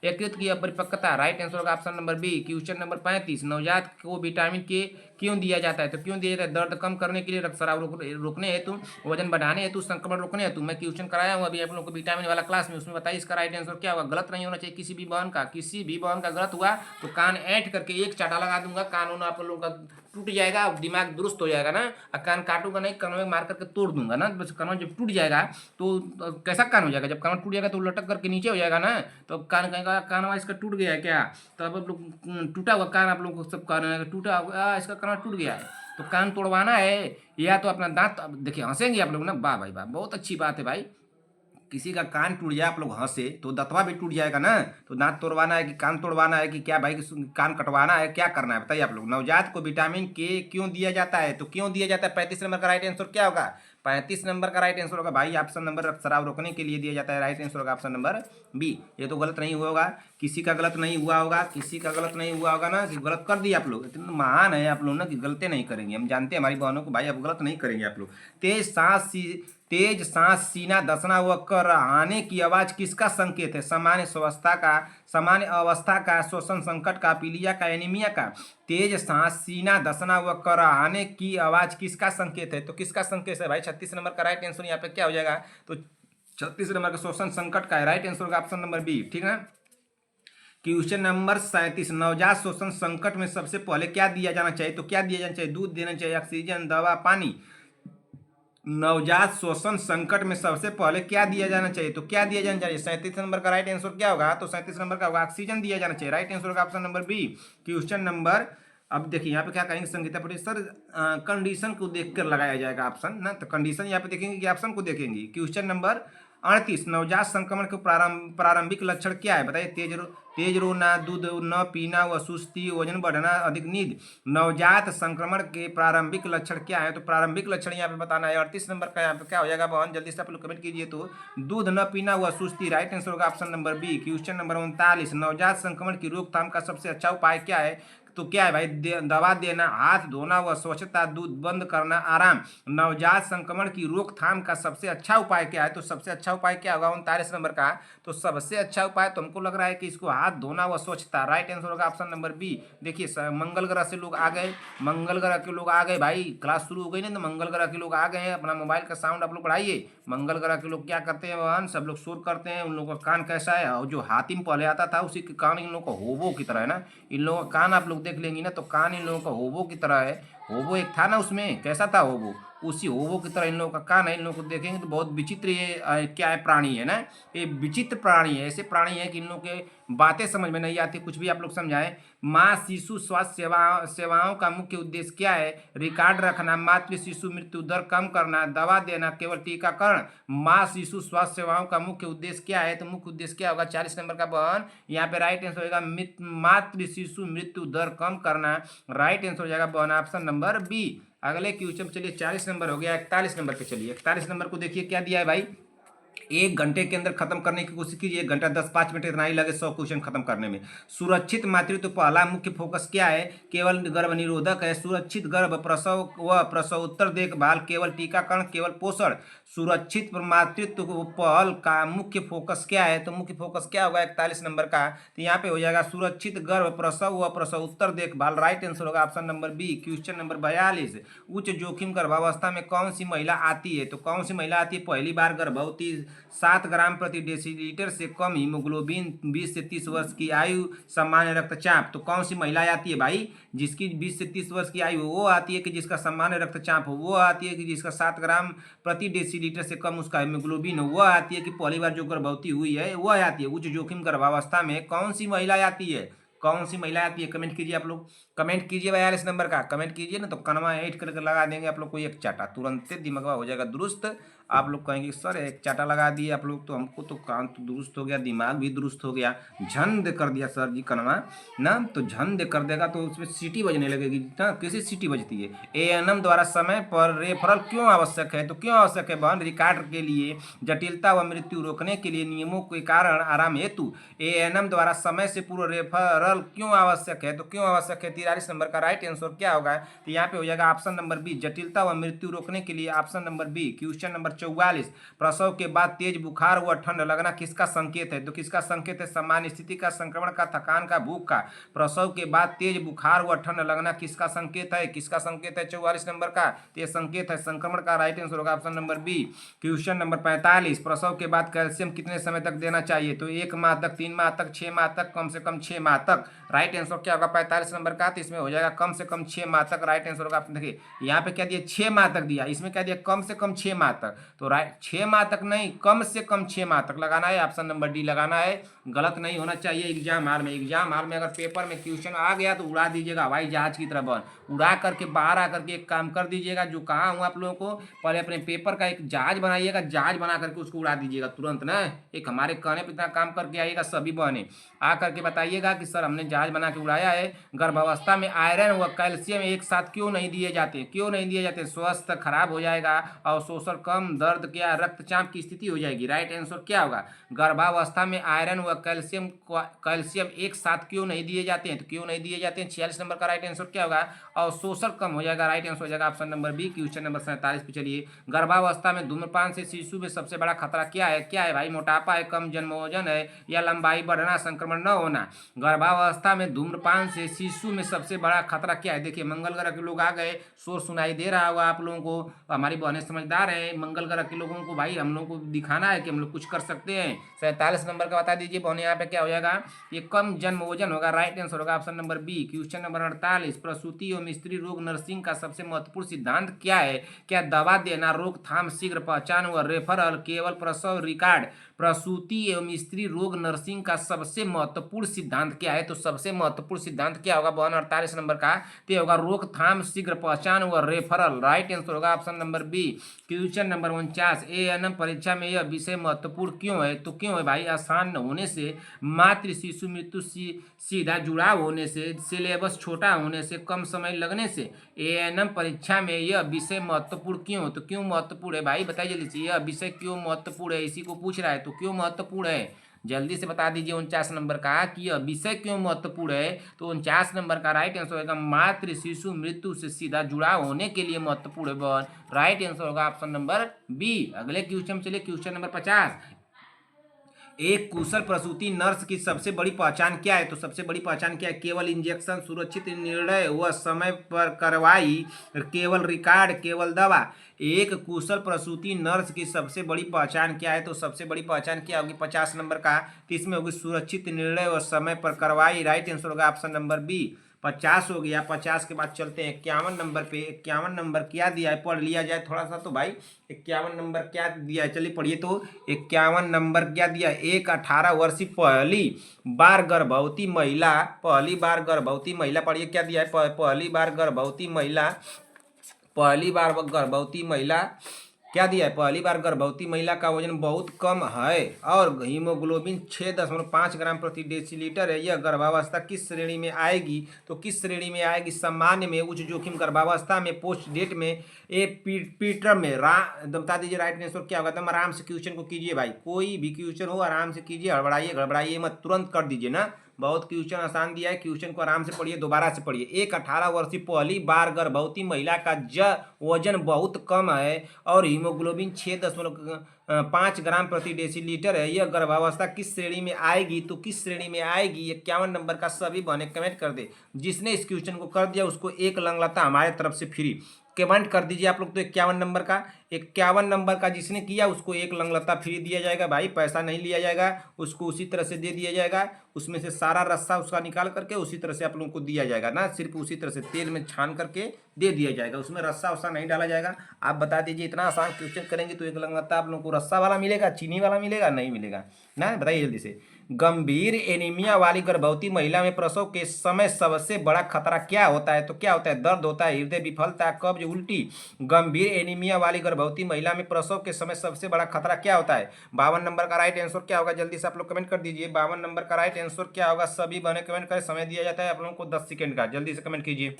यकृत की अपरिपक्वता, राइट आंसर होगा option number B. Question number 35, नवजात को विटामिन के क्यों दिया जाता है? तो क्यों दिया जाता है? दर्द कम करने के लिए, रक्तस्राव रोकने हेतु, वजन बढ़ाने हेतु, संक्रमण रोकने हेतु। मैं क्वेश्चन कराया हूँ अभी आप लोगों को विटामिन वाला क्लास में, उसमें बताइए इसका राइट आंसर क्या होगा। गलत नहीं होना चाहिए किसी भी बहन का, किसी भी बहन का गलत हुआ तो कान ऐंठ करके एक चाटा लगा दूंगा, कानून आप लोगों का टूट जाएगा और दिमाग दुरुस्त हो जाएगा ना। और कान काटूंगा नहीं, कानों में मार करके तोड़ दूंगा ना। बस कानों जब टूट जाएगा तो कैसा कान हो जाएगा? जब कान टूट जाएगा तो लटक करके नीचे हो जाएगा ना। तो कान कहेगा कानवा इसका टूट गया है क्या? तो अब आप लोग टूटा हुआ कान आप लोगों को सब कान टूटा हुआ, इसका कान टूट गया है तो कान तोड़वाना है, या तो अपना दांत। अब देखिए हंसेंगे आप लोग ना, वाह भाई वाह, बहुत अच्छी बात है भाई। किसी का कान टूट जाए आप लोग हंसे तो दतवा भी टूट जाएगा ना। तो दांत तोड़वाना है कि कान तोड़वाना है कि क्या भाई, कान कटवाना है, क्या करना है बताइए आप लोग। नवजात को विटामिन के क्यों दिया जाता है? तो क्यों दिया जाता है? 35 नंबर का राइट आंसर क्या होगा? 35 नंबर का राइट आंसर होगा भाई ऑप्शन नंबर, रक्तस्राव रोकने के लिए दिया जाता है। राइट आंसर होगा ऑप्शन नंबर बी। ये तो गलत नहीं हुआ होगा, किसी का गलत नहीं हुआ होगा, किसी का गलत नहीं हुआ होगा ना, कि गलत कर दिया आप लोग। इतने महान है आप लोग ना कि गलती नहीं करेंगे, हम जानते हैं हमारी बहनों को भाई, आप गलत नहीं करेंगे आप लोग। तेज सांस, सीना धंसना व कराहने की आवाज किसका संकेत है? सामान्य अवस्था का, श्वसन संकट का, पीलिया का, एनीमिया का। तेज सांस, सीना धंसना व कराहने की आवाज किसका संकेत है? तो किसका संकेत है भाई? 36 नंबर का राइट आंसर यहाँ पे क्या हो जाएगा? तो 36 नंबर का श्वसन संकट का है, राइट आंसर होगा ऑप्शन नंबर बी, ठीक है। क्वेश्चन नंबर 37, नवजात श्वसन संकट में सबसे पहले क्या दिया जाना चाहिए? तो क्या दिया जाना चाहिए? दूध देना चाहिए, ऑक्सीजन, दवा, पानी। नवजात श्वसन संकट में सबसे पहले क्या दिया जाना चाहिए? तो क्या दिया जाना चाहिए? 37 नंबर का राइट आंसर क्या होगा? तो 37 नंबर का होगा ऑक्सीजन दिया जाना चाहिए, राइट आंसर होगा option number B. Question number, अब देखिए यहाँ पे क्या कहेंगे संगीता पटेल सर, कंडीशन को देखकर लगाया जाएगा ऑप्शन ना। तो कंडीशन यहाँ पे देखेंगे कि ऑप्शन को देखेंगे। क्वेश्चन नंबर 38, नवजात संक्रमण के प्रारंभिक लक्षण क्या है? बताइए। तेज रोना, दूध न पीना व सुस्ती, वजन बढ़ना, अधिक नींद। नवजात संक्रमण के प्रारंभिक लक्षण क्या है? तो प्रारंभिक लक्षण यहाँ पे बताना है। 38 नंबर का यहाँ पे क्या हो जाएगा बहन, जल्दी से आप लोग कमेंट कीजिए। तो दूध न पीना व सुस्ती, राइट आंसर होगा option number B. Question number 39, नवजात संक्रमण की रोकथाम का सबसे अच्छा उपाय क्या है? तो क्या है भाई? दवा देना, हाथ धोना व स्वच्छता, दूध बंद करना, आराम। नवजात संक्रमण की रोकथाम का सबसे अच्छा उपाय क्या है? तो सबसे अच्छा उपाय क्या होगा 39 नंबर का? तो सबसे अच्छा उपाय तो हमको लग रहा है कि इसको हाथ धोना व स्वच्छता, राइट आंसर होगा ऑप्शन नंबर बी। देखिए मंगल ग्रह से लोग आ गए, मंगल ग्रह के लोग आ गए भाई, क्लास शुरू हो गई ना, तो मंगल ग्रह के लोग आ गए हैं। अपना मोबाइल का साउंड आप लोग बढ़ाइए। मंगल ग्रह के लोग क्या करते हैं बहन, सब लोग शोर करते हैं। उन लोगों का कान कैसा है? और जो हातिम पहले आता था उसी के कान इन लोगों का होबो की तरह है ना। इन लोगों का कान आप लोग देख लेंगे ना, तो कान इन लोगों का होबो की तरह है। होबो एक था ना उसमें, कैसा था होबो? उसी होबो की तरह इन लोगों का कान है। इन लोगों को देखेंगे तो बहुत विचित्र ये क्या है, प्राणी है ना। ये विचित्र प्राणी है, ऐसे प्राणी है कि इन लोगों के बातें समझ में नहीं आती, कुछ भी आप लोग समझाएं। माँ शिशु स्वास्थ्य सेवाओं का मुख्य उद्देश्य क्या है? रिकॉर्ड रखना, मातृ शिशु मृत्यु दर कम करना, दवा देना, केवल टीकाकरण। माँ शिशु स्वास्थ्य सेवाओं का मुख्य उद्देश्य क्या है? तो मुख्य उद्देश्य क्या होगा 40 नंबर का बहन? यहाँ पे राइट आंसर होगा मातृ शिशु मृत्यु दर कम करना, राइट आंसर हो जाएगा बहन ऑप्शन नंबर बी। अगले क्वेश्चन चलिए, 40 नंबर हो गया, 41 नंबर पे चलिए। 41 नंबर को देखिए क्या दिया है भाई। 1 घंटे के अंदर खत्म करने की कोशिश कीजिए। 1 घंटा 10-5 मिनट इतना ही लगे 100 क्वेश्चन खत्म करने में। सुरक्षित मातृत्व पहला मुख्य फोकस क्या है? केवल गर्भ निरोधक है, सुरक्षित गर्भ प्रसव व प्रसवोत्तर देखभाल, केवल टीकाकरण, केवल पोषण। सुरक्षित मातृत्व पहल का मुख्य फोकस क्या है? तो मुख्य फोकस क्या होगा 41 नंबर का? तो यहाँ पे हो जाएगा सुरक्षित गर्भ प्रसव व प्रसवोत्तर देखभाल, राइट आंसर होगा option number B. Question number 42, उच्च जोखिम गर्भावस्था में कौन सी महिला आती है? तो कौन सी महिला आती है? पहली बार गर्भवती, 7 ग्राम प्रति डेसीलीटर से कम हीमोग्लोबिन, 20 से 30 वर्ष की आयु, सामान्य रक्तचाप। तो कौन सी महिला आती है भाई? जिसकी 20 से 30 वर्ष की आयु हो वो आती है, कि जिसका सामान्य रक्तचाप हो वो आती है, कि जिसका 7 ग्राम प्रति डेसीलीटर से कम उसका हीमोग्लोबिन हो वो आती है, कि पहली बार जो गर्भवती हुई है वो आती है। उच्च जोखिम गर्भावस्था में कौन सी महिला आती है? कौन सी महिला आती है? कमेंट कीजिए आप लोग, कमेंट कीजिए 42 नंबर का, कमेंट कीजिए ना, तो कनवा ऐड करके लगा देंगे आप लोग को एक चाटा, तुरंत दिमाग हो जाएगा दुरुस्त। आप लोग कहेंगे सर एक चाटा लगा दिए आप लोग, तो हमको तो कान तो दुरुस्त हो गया, दिमाग भी दुरुस्त हो गया, झंड कर दिया सर जी कनवा ना। तो झंड कर देगा तो उसमें सीटी बजने लगेगी ना। कैसे सीटी बजती है? एएनएम द्वारा समय पर रेफरल क्यों आवश्यक है? तो क्यों आवश्यक है बहन? रिकॉर्ड के लिए, जटिलता व मृत्यु रोकने के लिए, नियमों के कारण आराम हेतु एएनएम द्वारा समय से पूर्व रेफरल क्यों आवश्यक है? तो क्यों आवश्यक है? 43 नंबर का राइट आंसर क्या होगा? तो यहाँ पे हो जाएगा ऑप्शन नंबर बी, जटिलता व मृत्यु रोकने के लिए, option number B. Question number 44, प्रसव के बाद तेज बुखार व ठंड लगना किसका संकेत है? तो किसका संकेत है? सामान्य स्थिति का, संक्रमण का, थकान का, भूख का। प्रसव के बाद तेज बुखार व ठंड लगना किसका संकेत है? किसका संकेत है 44 नंबर का? तो ये संकेत है संक्रमण का। राइट आंसर होगा option number B. Question number 45, प्रसव के बाद कैल्शियम कितने समय तक देना चाहिए? तो 1 माह तक, 3 माह तक, 6 माह तक, कम से कम 6 माह तक। राइट आंसर क्या होगा 45 नंबर का? तो इसमें हो जाएगा कम से कम 6 माह तक। राइट आंसर होगा, देखिए यहाँ पे क्या दिया 6 माह तक दिया, इसमें क्या दिया कम से कम 6 माह तक। तो राइट 6 माह तक नहीं, कम से कम 6 माह तक लगाना है, ऑप्शन नंबर डी लगाना है। गलत नहीं होना चाहिए एग्जाम हाल में। एग्जाम हाल में अगर पेपर में क्वेश्चन आ गया तो उड़ा दीजिएगा हवाई जहाज की तरह बन, उड़ा करके बाहर आकर के एक काम कर दीजिएगा जो कहा हूँ आप लोगों को, पहले अपने पेपर का एक जहाज बनाइएगा, जहाज बना करके उसको उड़ा दीजिएगा तुरंत ना। एक हमारे कहने पर इतना काम करके आइएगा सभी बहने, आ करके बताइएगा कि सर हमने जहाज बना के उड़ाया है। गर्भावस्था में आयरन व कैल्शियम एक साथ क्यों नहीं दिए जाते? क्यों नहीं दिए जाते? स्वास्थ्य खराब हो जाएगा, अवशोषण कम, दर्द क्या, रक्तचाप की स्थिति हो जाएगी। राइट आंसर क्या होगा? गर्भावस्था में आयरन व कैल्शियम एक साथ क्यों नहीं दिए जाते हैं? तो क्यों नहीं दिए जाते हैं 46 नंबर का राइट आंसर क्या होगा? अवशोषण कम हो जाएगा। राइट आंसर हो जाएगा option number B. Question number 47 पे चलिए, गर्भावस्था में धूम्रपान से शिशु में सबसे बड़ा खतरा क्या है? क्या है भाई? मोटापा है, कम जन्म वजन है, या लंबाई बढ़ना, संक्रमण न होना। गर्भावस्था में धूम्रपान से शिशु में सबसे बड़ा खतरा क्या है? देखिए मंगल ग्रह के लोग आ गए, शोर सुनाई दे रहा होगा आप लोगों को, हमारी बहनें समझदार हैं। मंगल ग्रह के लोगों को भाई हम लोग को दिखाना है कि हम लोग कुछ कर सकते हैं। 47 नंबर का बता दीजिए बहने, यहाँ पे क्या हो जाएगा? ये कम जन्म वजन होगा। राइट आंसर होगा option number B. Question number 48, प्रसूति एवं स्त्री रोग नर्सिंग का सबसे महत्वपूर्ण सिद्धांत क्या है? क्या दवा देना, रोकथाम, शीघ्र पहचान व रेफरल, केवल प्रसव रिकॉर्ड? प्रसूति एवं स्त्री रोग नर्सिंग का सबसे महत्वपूर्ण सिद्धांत क्या है? तो सबसे महत्वपूर्ण सिद्धांत क्या होगा बहन 48 नंबर का? तो होगा रोकथाम, शीघ्र पहचान व रेफरल। राइट आंसर होगा option number B. Question number 49, ANM परीक्षा में यह विषय महत्वपूर्ण क्यों है? तो क्यों है भाई? आसान होने से, मातृ शिशु मृत्यु सीधा जुड़ाव होने से, सिलेबस छोटा होने से, कम समय लगने से। एएनएम परीक्षा में यह विषय महत्वपूर्ण क्यों? तो क्यों महत्वपूर्ण है भाई? बताइए जल्दी से, यह विषय क्यों महत्वपूर्ण है? इसी को पूछ रहा है, तो क्यों महत्वपूर्ण है जल्दी से बता दीजिए 49 नंबर का कि यह विषय क्यों महत्वपूर्ण है? तो 49 नंबर का राइट आंसर होगा मातृ शिशु मृत्यु से सीधा जुड़ाव होने के लिए महत्वपूर्ण है बहन। राइट आंसर होगा ऑप्शन नंबर बी। अगले क्वेश्चन चलिए, क्वेश्चन नंबर 50, एक कुशल प्रसूति नर्स की सबसे बड़ी पहचान क्या है? तो सबसे बड़ी पहचान क्या है? केवल इंजेक्शन, सुरक्षित निर्णय व समय पर कार्रवाई, केवल रिकॉर्ड, केवल दवा। एक कुशल प्रसूति नर्स की सबसे बड़ी पहचान क्या है? तो सबसे बड़ी पहचान क्या होगी 50 नंबर का? तो इसमें होगी सुरक्षित निर्णय व समय पर कार्रवाई। राइट आंसर होगा ऑप्शन नंबर बी। 50 हो गया। 50 के बाद चलते हैं 51 नंबर पे। 51 नंबर क्या दिया है पढ़ लिया जाए थोड़ा सा तो भाई। 51 नंबर क्या दिया है चलिए पढ़िए। तो 51 नंबर क्या दिया? एक 18 वर्षीय पहली बार गर्भवती महिला, पहली बार गर्भवती महिला, पढ़िए क्या दिया है? पहली बार गर्भवती महिला, पहली बार गर्भवती महिला क्या दिया है? पहली बार गर्भवती महिला का वजन बहुत कम है और हीमोग्लोबिन 6.5 ग्राम प्रति डेसीलीटर है। यह गर्भावस्था किस श्रेणी में आएगी? तो किस श्रेणी में आएगी? सामान्य में, उच्च जोखिम गर्भावस्था में, पोस्ट डेट में, ए पीटर में। बता दीजिए राइट आंसर क्या होगा? एकदम आराम से क्वेश्चन को कीजिए भाई, कोई भी क्वेश्चन हो आराम से कीजिए, हड़बड़ाइए मत, तुरंत कर दीजिए ना। बहुत क्वेश्चन आसान दिया है, क्वेश्चन को आराम से पढ़िए, दोबारा से पढ़िए। एक 18 वर्षीय पहली बार गर्भवती महिला का वजन बहुत कम है और हीमोग्लोबिन 6.5 ग्राम प्रति डेसीलीटर है। यह गर्भावस्था किस श्रेणी में आएगी? तो किस श्रेणी में आएगी? 51 नंबर का सभी बने कमेंट कर दे। जिसने इस क्वेश्चन को कर दिया उसको एक लंगलता हमारे तरफ से फ्री। कमेंट कर दीजिए आप लोग। तो 51 नंबर का, 51 नंबर का जिसने किया उसको एक लंगलता फ्री दिया जाएगा भाई, पैसा नहीं लिया जाएगा, उसको उसी तरह से दे दिया जाएगा। उसमें से सारा रस्सा उसका निकाल करके उसी तरह से आप लोगों को दिया जाएगा ना, सिर्फ उसी तरह से तेल में छान करके दे दिया जाएगा, उसमें रस्सा वस्सा नहीं डाला जाएगा। आप बता दीजिए, इतना आसान क्वेश्चन करेंगे तो एक लंगलता आप लोगों को रस्सा वाला मिलेगा, चीनी वाला मिलेगा? नहीं मिलेगा ना, बताइए जल्दी से। गंभीर एनीमिया वाली गर्भवती महिला में प्रसव के समय सबसे बड़ा खतरा क्या होता है? तो क्या होता है? दर्द होता है, हृदय विफलता, कब्ज, उल्टी। गंभीर एनीमिया वाली गर्भवती महिला में प्रसव के समय सबसे बड़ा खतरा क्या होता है? 52 नंबर का राइट आंसर क्या होगा? जल्दी से आप लोग कमेंट कर दीजिए। 52 नंबर का राइट आंसर क्या होगा? सभी बने कमेंट करें। समय दिया जाता है आप लोगों को 10 सेकंड का। जल्दी से कमेंट कीजिए,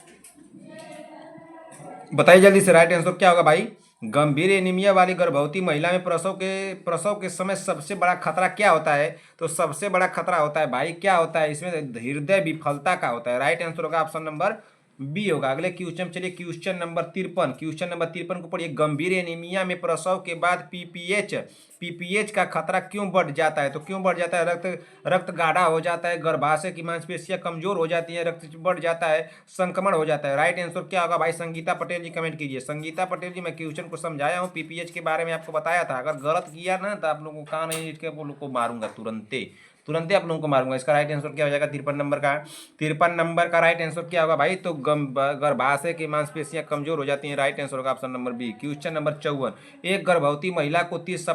बताइए जल्दी से राइट आंसर क्या होगा भाई? गंभीर एनीमिया वाली गर्भवती महिला में प्रसव के समय सबसे बड़ा खतरा क्या होता है? तो सबसे बड़ा खतरा होता है भाई, क्या होता है इसमें? हृदय विफलता का होता है। राइट आंसर होगा ऑप्शन नंबर बी होगा। अगले क्वेश्चन चलिए, क्वेश्चन नंबर 53। क्वेश्चन नंबर 53 को पढ़िए। गंभीर एनीमिया में प्रसव के बाद पीपीएच का खतरा क्यों बढ़ जाता है? तो क्यों बढ़ जाता है? रक्त गाढ़ा हो जाता है, गर्भाशय की मांसपेशियां कमजोर हो जाती है, रक्त बढ़ जाता है, संक्रमण हो जाता है। राइट आंसर क्या होगा भाई? संगीता पटेल जी कमेंट कीजिए। संगीता पटेल जी, मैं क्वेश्चन को समझाया हूँ, पीपीएच के बारे में आपको बताया था। अगर गलत किया ना तो आप लोगों को कहा नहीं, इसके आप लोग को मारूंगा तुरंते आप लोगों को मारूंगा। इसका राइट आंसर क्या हो जाएगा? 53 नंबर का। 53 नंबर का राइट आंसर क्या होगा भाई? तो गर्भाशय की मांसपेशियां कमजोर हो जाती हैं। राइट आंसर होगा option number B. Question number 54। एक गर्भवती महिला को 30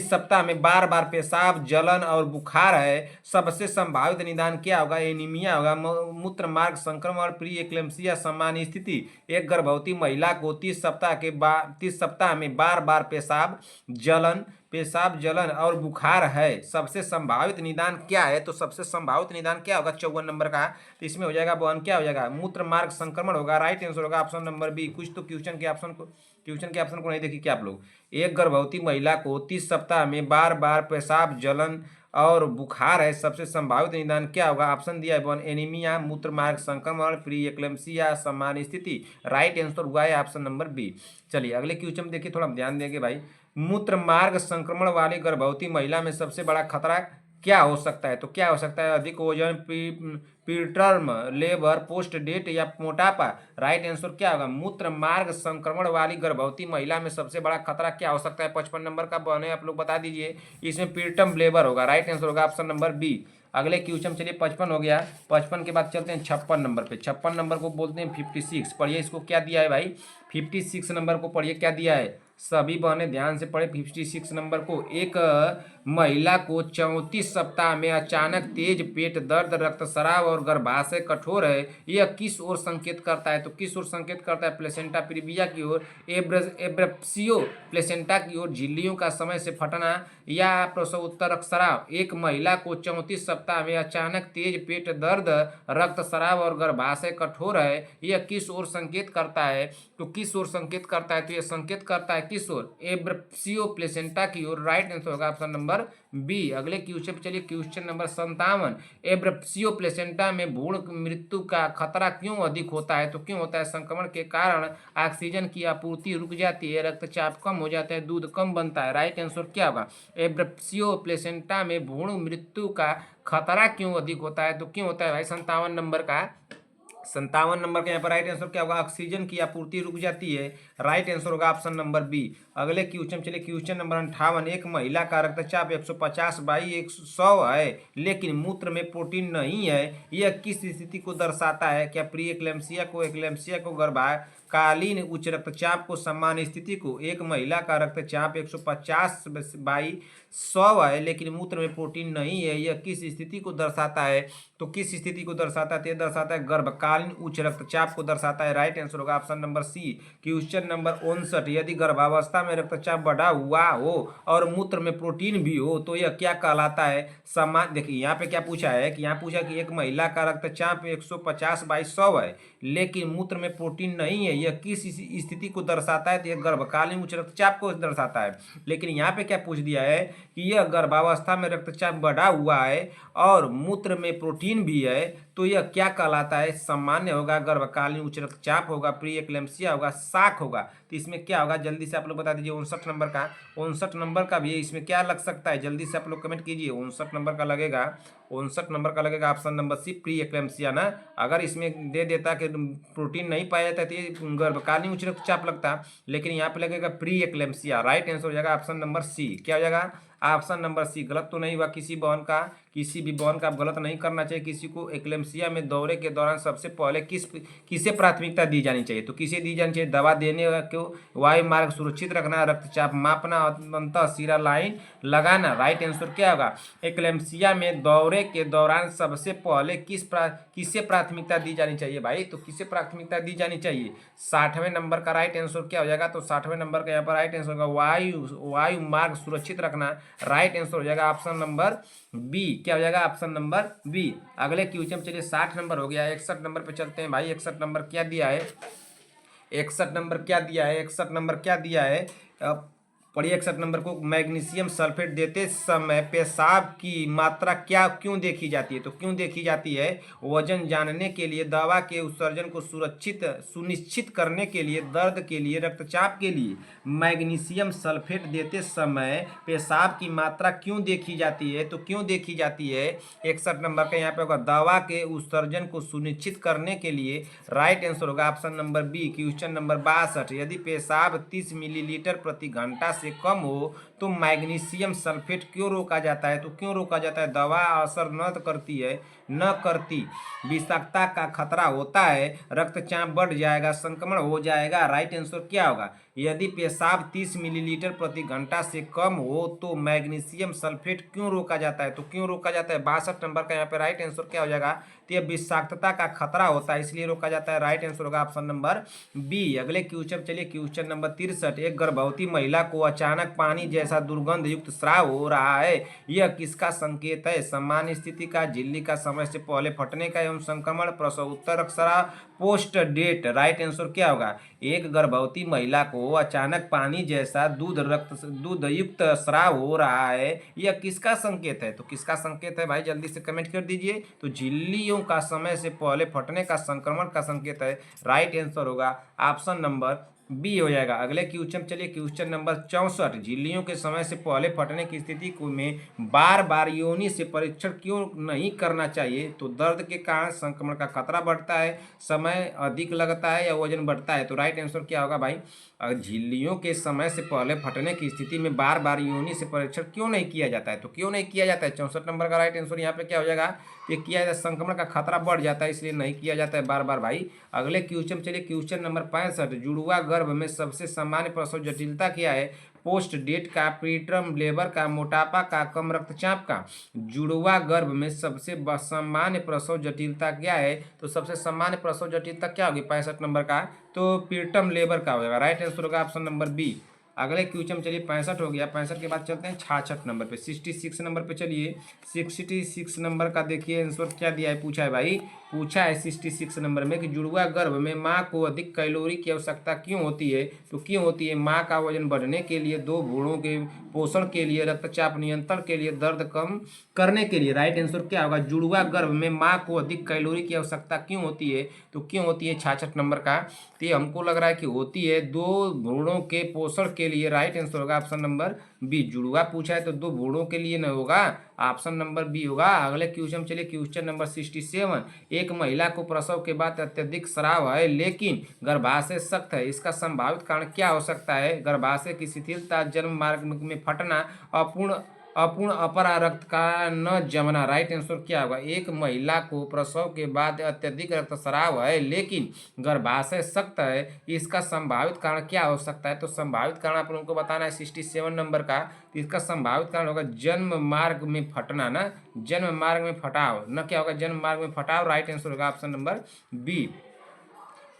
सप्ताह में बार बार पेशाब, जलन और बुखार है, सबसे संभावित निदान क्या होगा? एनीमिया होगा, मूत्र मार्ग संक्रमण, प्री एक्लेम्सिया, सामान्य स्थिति। एक गर्भवती महिला को 30 सप्ताह में बार बार पेशाब जलन और बुखार है, सबसे संभावित निदान क्या है? तो सबसे संभावित निदान क्या होगा? 54 नंबर का। तो इसमें हो जाएगा वन, क्या हो जाएगा? मूत्र मार्ग संक्रमण होगा। राइट आंसर होगा ऑप्शन नंबर बी। कुछ तो क्वेश्चन को नहीं देखिए क्या आप लोग। एक गर्भवती महिला को 30 सप्ताह में बार बार पेशाब, जलन और बुखार है, सबसे संभावित निदान क्या होगा? ऑप्शन दिया है वन, एनीमिया, मूत्र मार्ग संक्रमण, प्री एक्लेम्सिया, सामान्य स्थिति। राइट आंसर हुआ है ऑप्शन नंबर बी। चलिए अगले क्वेश्चन देखिए, थोड़ा ध्यान देंगे भाई। मूत्र मार्ग संक्रमण वाली गर्भवती महिला में सबसे बड़ा खतरा क्या हो सकता है? तो क्या हो सकता है? अधिक वजन, प्रीटर्म लेबर, पोस्ट डेट या मोटापा। राइट आंसर क्या होगा? मूत्र मार्ग संक्रमण वाली गर्भवती महिला में सबसे बड़ा खतरा क्या हो सकता है? 55 नंबर का बने आप लोग बता दीजिए। इसमें प्रीटर्म लेबर होगा। राइट आंसर होगा ऑप्शन नंबर बी। अगले क्वेश्चन चलिए, 55 हो गया। 55 के बाद चलते हैं 56 नंबर पे। 56 नंबर को बोलते हैं 56। पढ़िए इसको, क्या दिया है भाई? 56 नंबर को पढ़िए, क्या दिया है? सभी बहने ध्यान से पढ़े 56 नंबर को। एक महिला को 34 सप्ताह में अचानक तेज पेट दर्द, रक्तस्राव और गर्भाशय कठोर है, यह किस ओर संकेत करता है? तो किस ओर संकेत करता है? प्लेसेंटा प्रीविया की ओर, एब्रेप्सियो प्लेसेंटा की ओर, झिल्लियों का समय से फटना या प्रसवोत्तर रक्तस्राव। एक महिला को 34 सप्ताह में अचानक तेज पेट दर्द, रक्तस्राव और गर्भाशय कठोर है, यह किस ओर संकेत करता है? तो किस ओर संकेत करता है? तो यह संकेत करता है किस ओर? एब्रेप्सियो प्लेसेंटा की ओर। राइट आंसर होगा ऑप्शन नंबर बी। अगले क्वेश्चन पे चलिए, क्वेश्चन नंबर 57। एब्रेप्सियो प्लेसेंटा में भ्रूण मृत्यु का खतरा क्यों अधिक होता है? तो क्यों होता है? संक्रमण के कारण ऑक्सीजन की आपूर्ति रुक जाती है, रक्तचाप कम हो जाता है, दूध कम बनता है। राइट आंसर क्या होगा? एब्रेप्सियो प्लेसेंटा में भ्रूण मृत्यु का खतरा क्यों अधिक होता है? तो क्यों होता है भाई? 57 नंबर का। 57 नंबर का यहाँ पर राइट आंसर क्या होगा? ऑक्सीजन की आपूर्ति रुक जाती है। राइट आंसर होगा ऑप्शन नंबर बी। अगले क्वेश्चन चलिए, क्वेश्चन नंबर 58। एक महिला का रक्तचाप 150/100 है, लेकिन मूत्र में प्रोटीन नहीं है, यह किस स्थिति को दर्शाता है? क्या प्री एक्लेम्सिया को गर्भकालीन उच्च रक्तचाप को, सामान्य स्थिति को? एक महिला का रक्तचाप 150/100 है, लेकिन मूत्र में प्रोटीन नहीं है, यह किस स्थिति को दर्शाता है? तो किस स्थिति को दर्शाता है? दर्शाता है गर्भकालीन उच्च रक्तचाप को दर्शाता है। राइट आंसर होगा option number C. Question number 59। यदि गर्भावस्था में रक्तचाप बढ़ा हुआ हो और मूत्र में प्रोटीन भी हो तो यह क्या कहलाता है? समान देखिए यहाँ पे क्या पूछा है कि यहाँ पूछा कि एक महिला का रक्तचाप 150/100 है, लेकिन मूत्र में प्रोटीन नहीं है, यह किस स्थिति को दर्शाता है? तो यह गर्भकालीन उच्च रक्तचाप को दर्शाता है। लेकिन यहाँ पे क्या पूछ दिया है कि यह गर्भावस्था में रक्तचाप बढ़ा हुआ है और मूत्र में प्रोटीन भी है, तो यह क्या कहलाता है? सामान्य होगा, गर्भकालीन उच्च रक्तचाप होगा, प्री एक्लेम्सिया होगा, शाक होगा। तो इसमें क्या होगा? जल्दी से आप लोग बता दीजिए। 59 नंबर का, 59 नंबर का भी है, इसमें क्या लग सकता है? जल्दी से आप लोग कमेंट कीजिए। 59 नंबर का लगेगा, 59 नंबर का लगेगा option number C, pre eclampsia ना। अगर इसमें दे देता कि प्रोटीन नहीं पाया जाता तो ये गर्भकालीन उच्च रक्तचाप लगता, लेकिन यहाँ पे लगेगा प्री एक्लेम्सिया। राइट आंसर हो जाएगा ऑप्शन नंबर सी। क्या हो जाएगा? Option number C. गलत तो नहीं हुआ, किसी भी बॉन्ड का आप गलत नहीं करना चाहिए। किसी को एक्लेम्सिया में दौरे के दौरान सबसे पहले किसे प्राथमिकता दी जानी चाहिए? तो किसे दी जानी चाहिए? दवा देने को, वायु मार्ग सुरक्षित रखना, रक्तचाप मापना, अंतःशिरा लाइन लगाना। राइट आंसर क्या होगा? एक्लेम्सिया में दौरे के दौरान सबसे पहले किसे प्राथमिकता दी जानी चाहिए भाई? तो किसे प्राथमिकता दी जानी चाहिए? 60वें नंबर का राइट आंसर क्या हो जाएगा? तो 60वें नंबर का यहाँ पर राइट आंसर होगा वायु मार्ग सुरक्षित रखना। राइट आंसर हो जाएगा ऑप्शन नंबर बी। क्या हो जाएगा? Option number B. अगले क्वेश्चन चलिए, 60 नंबर हो गया, 61 नंबर पे चलते हैं भाई। 61 नंबर क्या दिया है? 61 नंबर क्या दिया है? 61 नंबर क्या दिया है? पढ़िए 61 नंबर को। मैग्नीशियम सल्फेट देते समय पेशाब की मात्रा क्यों देखी जाती है? तो क्यों देखी जाती है? वजन जानने के लिए, दवा के उत्सर्जन को सुनिश्चित करने के लिए, दर्द के लिए, रक्तचाप के लिए। मैग्नीशियम सल्फेट देते समय पेशाब की मात्रा क्यों देखी जाती है? तो क्यों देखी जाती है? 61 नंबर का यहाँ पे होगा दवा के उत्सर्जन को सुनिश्चित करने के लिए। राइट आंसर होगा option number B. Question number 62। यदि पेशाब 30 मिलीलीटर प्रति घंटा से कम हो तो मैग्नीशियम सल्फेट क्यों रोका जाता है? तो क्यों रोका जाता है? दवा असर न करती, विषाक्तता का खतरा होता है, रक्तचाप बढ़ जाएगा, संक्रमण हो जाएगा। राइट आंसर क्या होगा? यदि पेशाब 30 मिलीलीटर प्रति घंटा से कम हो तो मैग्नीशियम सल्फेट क्यों रोका जाता है? तो क्यों रोका जाता है? 62 नंबर का यहाँ पे राइट आंसर क्या हो जाएगा? तो यह विषाक्तता का खतरा होता है, इसलिए रोका जाता है। राइट आंसर होगा ऑप्शन नंबर बी। अगले क्वेश्चन चलिए, क्वेश्चन नंबर 63। एक गर्भवती महिला को अचानक पानी जैसा दुर्गंध युक्त स्राव हो रहा है, यह किसका संकेत है? सामान्य स्थिति का, झिल्ली का, समय से पहले फटने का एवं संक्रमण, प्रसव उत्तर रक्तस्राव, पोस्ट डेट। राइट आंसर क्या होगा? एक गर्भवती महिला को अचानक पानी जैसा दूध युक्त स्राव हो रहा है, यह किसका संकेत है? तो किसका संकेत है भाई? जल्दी से कमेंट कर दीजिए। तो झिल्लियों का समय से पहले फटने का, संक्रमण का संकेत है। राइट आंसर होगा ऑप्शन नंबर बी हो जाएगा। अगले क्वेश्चन चलिए, क्वेश्चन नंबर 64। झिल्लियों के समय से पहले फटने की स्थिति को में बार बार योनि से परीक्षण क्यों नहीं करना चाहिए? तो दर्द के कारण संक्रमण का खतरा बढ़ता है, समय अधिक लगता है, या वजन बढ़ता है? तो राइट आंसर क्या होगा भाई? झिल्लियों के समय से पहले फटने की स्थिति में बार बार योनि से परीक्षण क्यों नहीं किया जाता है? तो क्यों नहीं किया जाता है? 64 नंबर का राइट आंसर यहाँ पे क्या हो जाएगा? ये किया जाता है, संक्रमण का खतरा बढ़ जाता है, इसलिए नहीं किया जाता है बार बार भाई। अगले क्वेश्चन चलिए, क्वेश्चन नंबर 65। जुड़वा गर्भ में सबसे सामान्य प्रसव जटिलता क्या है? पोस्ट डेट का, प्रीटर्म लेबर का, मोटापा का, कम रक्तचाप का। जुड़वा गर्भ में सबसे सामान्य प्रसव जटिलता क्या है? तो सबसे सामान्य प्रसव जटिलता क्या होगी 65 नंबर का? तो प्रीटर्म लेबर का होगा। राइट आंसर होगा ऑप्शन नंबर बी। अगले क्वेश्चन चलिए, 65 हो गया। 65 के बाद चलते हैं 66 नंबर पे। 66 नंबर पे चलिए, 66 नंबर का देखिए आंसर क्या दिया है, पूछा है भाई। पूछा है 66 नंबर में कि जुड़वा गर्भ में माँ को अधिक कैलोरी की आवश्यकता क्यों होती है? तो क्यों होती है? माँ का वजन बढ़ने के लिए, दो भ्रूणों के पोषण के लिए, रक्तचाप नियंत्रण के लिए, दर्द कम करने के लिए। राइट आंसर क्या होगा? जुड़वा गर्भ में माँ को अधिक कैलोरी की आवश्यकता क्यों होती है? तो क्यों होती है 66 नंबर का? तो ये हमको लग रहा है कि होती है दो भ्रूणों के पोषण के लिए। राइट आंसर होगा ऑप्शन नंबर बी। जुड़वा पूछा है तो दो भ्रूणों के लिए न होगा, ऑप्शन नंबर बी होगा। अगले क्वेश्चन चलिए, क्वेश्चन नंबर 67। एक महिला को प्रसव के बाद अत्यधिक स्राव है लेकिन गर्भाशय सख्त है, इसका संभावित कारण क्या हो सकता है? गर्भाशय की शिथिलता, जन्म मार्ग में फटना, अपूर्ण अपरा रक्त का न जमना। राइट आंसर क्या होगा? एक महिला को प्रसव के बाद अत्यधिक रक्तस्राव है लेकिन गर्भाशय सख्त है, इसका संभावित कारण क्या हो सकता है? तो संभावित कारण आप लोगों को बताना है 67 नंबर का। तो इसका संभावित कारण होगा जन्म मार्ग में फटना, ना जन्म मार्ग में फटाव, न क्या होगा? जन्म मार्ग में फटाव। राइट आंसर होगा ऑप्शन नंबर बी।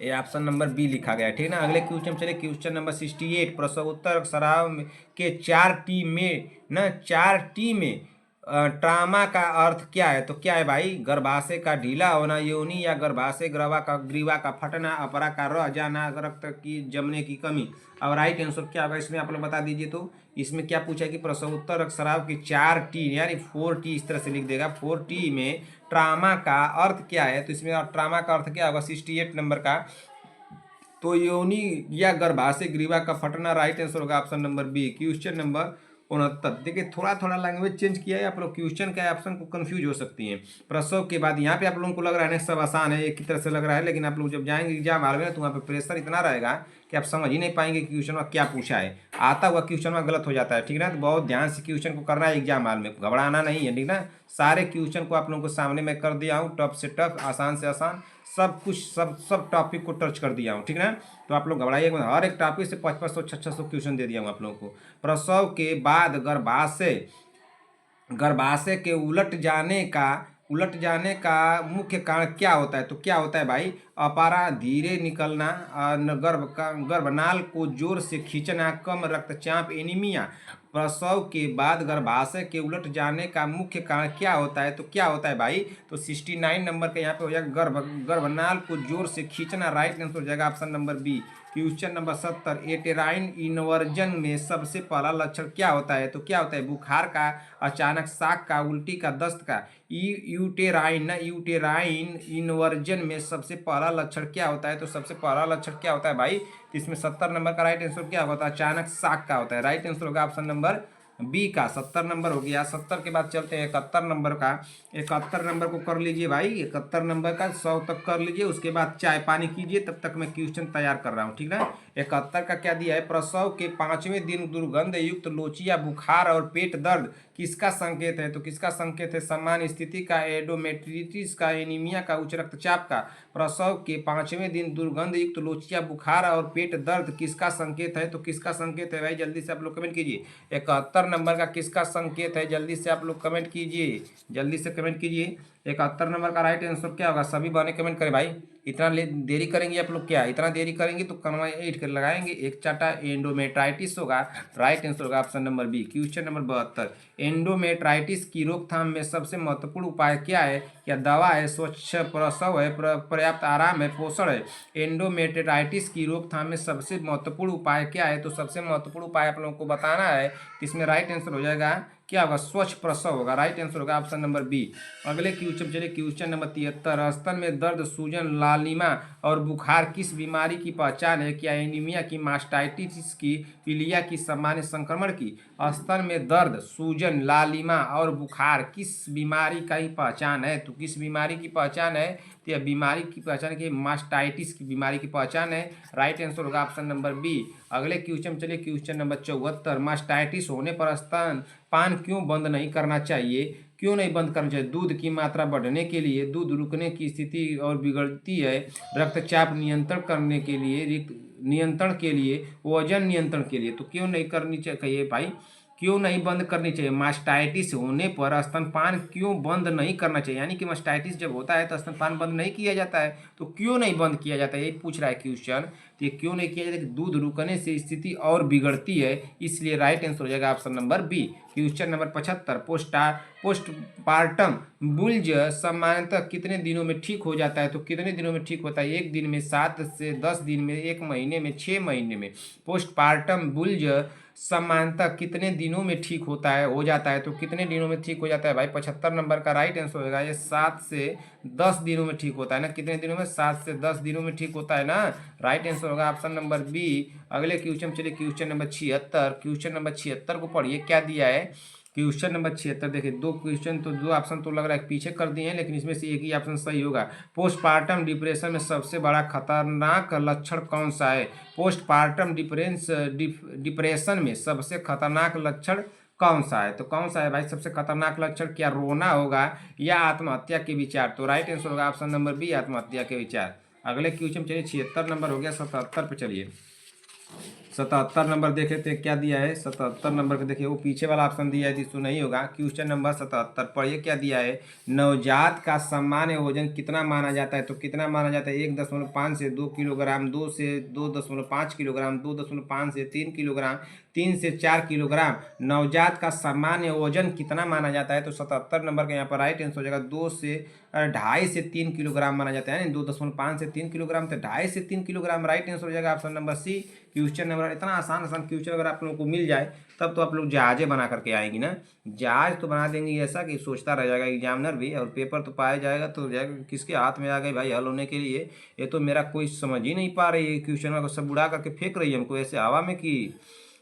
ये ऑप्शन नंबर बी लिखा गया है, ठीक ना। अगले क्वेश्चन चलिए, क्वेश्चन नंबर 68। प्रसवोत्तर स्राव के 4T में, ना 4T में ट्रामा का अर्थ क्या है? तो क्या है भाई? गर्भाशय का ढीला होना, योनि या गर्भाशय ग्रीवा का फटना, अपरा का रह जाना, रक्त की जमने की कमी। अब राइट आंसर क्या होगा इसमें आप लोग बता दीजिए। तो इसमें क्या पूछा है कि प्रसवोत्तर रक्तस्राव की 4T यानी 4T, इस तरह से लिख देगा। 4T में ट्रामा का अर्थ क्या है? तो इसमें ट्रामा का अर्थ क्या होगा 68 नंबर का? तो योनि या गर्भाशय ग्रीवा का फटना। राइट आंसर होगा option number B. Question number 69। देखिए थोड़ा थोड़ा लैंग्वेज चेंज किया है, आप लोग क्वेश्चन का ऑप्शन को कंफ्यूज हो सकती हैं। प्रसव के बाद यहाँ पे आप लोगों को लग रहा है ना सब आसान है, एक ही तरह से लग रहा है, लेकिन आप लोग जब जाएंगे एग्जाम हाल में तो वहाँ पे प्रेशर इतना रहेगा कि आप समझ ही नहीं पाएंगे कि क्वेश्चन में क्या पूछा है। आता हुआ क्वेश्चन में गलत हो जाता है, ठीक ना। तो बहुत ध्यान से क्वेश्चन को करना है एग्जाम हाल में, घबराना नहीं है, ठीक ना। सारे क्वेश्चन को आप लोगों को सामने मैं कर दिया हूँ, टफ से टफ, आसान से आसान, सब कुछ सब सब टॉपिक को टच कर दिया हूँ, ठीक ना। तो आप लोग घबराइए, हर एक टॉपिक से 500 600 क्वेश्चन दे दिया हूँ आप लोगों को। प्रसव के बाद गर्भाशय, गर्भाशय के उलट जाने का मुख्य कारण क्या होता है? तो क्या होता है भाई? अपारा धीरे निकलना, गर्भनाल को जोर से खींचना, कम रक्तचाप, एनीमिया। प्रसव के बाद गर्भाशय के उलट जाने का मुख्य कारण क्या होता है? तो क्या होता है भाई? तो 69 नंबर के यहाँ पे हो जाएगा गर्भनाल को जोर से खींचना, राइट आंसर हो जाएगा option number B. Question number 70, uterine inversion में सबसे पहला लक्षण क्या होता है? तो क्या होता है? बुखार का, अचानक शाक का, उल्टी का, दस्त का। यूटेराइन इन्वर्जन में सबसे पहला लक्षण क्या होता है? तो सबसे पहला लक्षण क्या होता है भाई? तो इसमें 70 नंबर का राइट आंसर क्या होता है? अचानक शाक का होता है, राइट आंसर होगा ऑप्शन नंबर बी का। 70 नंबर हो गया। 70 के बाद चलते हैं 71 नंबर का। 71 नंबर को कर लीजिए भाई, 71 नंबर का 100 तक कर लीजिए, उसके बाद चाय पानी कीजिए, तब तक मैं क्वेश्चन तैयार कर रहा हूँ, ठीक ना। 71 का क्या दिया है? प्रसव के 5वें दिन दुर्गंध युक्त लोचिया, बुखार और पेट दर्द किसका संकेत है? तो किसका संकेत है? सामान्य स्थिति का, एंडोमेट्रिटिस का, एनीमिया का, उच्च रक्तचाप का। प्रसव के 5वें दिन दुर्गंध युक्त लोचिया, बुखार और पेट दर्द किसका संकेत है? तो किसका संकेत है भाई? जल्दी से आप लोग कमेंट कीजिए। 71 नंबर का किसका संकेत है? जल्दी से आप लोग कमेंट कीजिए, जल्दी से कमेंट कीजिए। 71 नंबर का राइट आंसर क्या होगा? सभी बने कमेंट करें भाई। इतना देरी करेंगे आप लोग क्या? इतना देरी करेंगे तो कनवा 8 कर लगाएंगे, एक चाटा एंडोमेट्राइटिस होगा, राइट आंसर होगा option number B. Question number 72, endometritis की रोकथाम में सबसे महत्वपूर्ण उपाय क्या है? क्या दवा है, स्वच्छ प्रसव है, पर्याप्त आराम है, पोषण है? एंडोमेट्राइटिस की रोकथाम में सबसे महत्वपूर्ण उपाय क्या है? तो सबसे महत्वपूर्ण उपाय आप लोगों को बताना है। इसमें राइट आंसर हो जाएगा क्या होगा? स्वच्छ प्रसव होगा, राइट आंसर होगा ऑप्शन नंबर बी। अगले क्वेश्चन चलिए, क्वेश्चन नंबर 73, स्तन में दर्द, सूजन, लालिमा और बुखार किस बीमारी की पहचान है? क्या एनीमिया की, मास्टाइटिस की, पीलिया की, सामान्य संक्रमण की? स्तन में दर्द, सूजन, लालिमा और बुखार किस बीमारी का ही पहचान है? तो किस बीमारी की पहचान है? तो यह बीमारी की पहचान की मास्टाइटिस की बीमारी की पहचान है, राइट आंसर होगा ऑप्शन नंबर बी। अगले क्वेश्चन चलिए, क्वेश्चन नंबर 74, मास्टाइटिस होने पर स्तन पान क्यों बंद नहीं करना चाहिए? क्यों नहीं बंद करना चाहिए? दूध की मात्रा बढ़ने के लिए, दूध रुकने की स्थिति और बिगड़ती है, रक्तचाप नियंत्रण करने के लिए, नियंत्रण के लिए, वजन नियंत्रण के लिए। तो क्यों नहीं करनी चाहिए भाई? क्यों नहीं बंद करनी चाहिए? मास्टाइटिस होने पर स्तनपान क्यों बंद नहीं करना चाहिए? यानी कि मास्टाइटिस जब होता है तो स्तनपान बंद नहीं किया जाता है, तो क्यों नहीं बंद किया जाता है, यही पूछ रहा है क्वेश्चन। तो ये क्यों नहीं किया जाता? दूध रुकने से स्थिति और बिगड़ती है, इसलिए राइट आंसर हो जाएगा option number B. Question number 75, postpartum bulge सामान्यतः कितने दिनों में ठीक हो जाता है? तो कितने दिनों में ठीक होता है? 1 दिन में, 7 से 10 दिन में, 1 महीने में, 6 महीने में। पोस्टपार्टम बुल्ज सामान्यतः कितने दिनों में ठीक होता है, हो जाता है? तो कितने दिनों में ठीक हो जाता है भाई? 75 नंबर का राइट आंसर होगा ये 7 से 10 दिनों में ठीक होता है ना। कितने दिनों में? 7 से 10 दिनों में ठीक होता है ना, राइट आंसर होगा ऑप्शन नंबर बी। अगले क्वेश्चन चलिए, क्वेश्चन नंबर 76। क्वेश्चन नंबर 76 को पढ़िए, क्या दिया है? क्वेश्चन नंबर 76 देखिए, दो क्वेश्चन तो, दो ऑप्शन तो लग रहा है पीछे कर दिए हैं, लेकिन इसमें से एक ही ऑप्शन सही होगा। पोस्टपार्टम डिप्रेशन में सबसे बड़ा खतरनाक लक्षण कौन सा है? पोस्टपार्टम डिप्रेशन में सबसे खतरनाक लक्षण कौन सा है? तो कौन सा है भाई सबसे खतरनाक लक्षण? क्या रोना होगा या आत्महत्या के विचार? तो राइट आंसर होगा ऑप्शन नंबर बी, आत्महत्या के विचार। अगले क्वेश्चन चलिए, 76 नंबर हो गया, 77 पे चलिए। 77 नंबर देखे थे क्या दिया है? 77 नंबर का देखिए, वो पीछे वाला ऑप्शन दिया है जिसको नहीं होगा। क्वेश्चन नंबर 77 पढ़िए क्या दिया है? नवजात का सामान्य वजन कितना माना जाता है? तो कितना माना जाता है? 1.5 से 2 किलोग्राम, 2 से 2.5 किलोग्राम, 2.5 से 3 किलोग्राम, 3 से 4 किलोग्राम। नवजात का सामान्य वजन कितना माना जाता है? तो 77 नंबर का यहाँ पर राइट आंसर हो जाएगा 2.5 से 3 किलोग्राम माना जाता है। 2.5 से 3 किलोग्राम, तो 2.5 से 3 किलोग्राम, राइट आंसर हो जाएगा option number C. Question number, इतना आसान आसान क्वेश्चन अगर आप लोगों को मिल जाए तब तो आप लोग जहाजें बना करके आएंगी ना। जहाज तो बना देंगे ऐसा कि सोचता रह जाएगा एग्जामिनर भी, और पेपर तो पाया जाएगा तो जाएगा किसके हाथ में आ गए भाई हल होने के लिए। ये तो मेरा कोई समझ ही नहीं पा रही है क्वेश्चन को, सब उड़ा करके फेंक रही है हमको ऐसे हवा में कि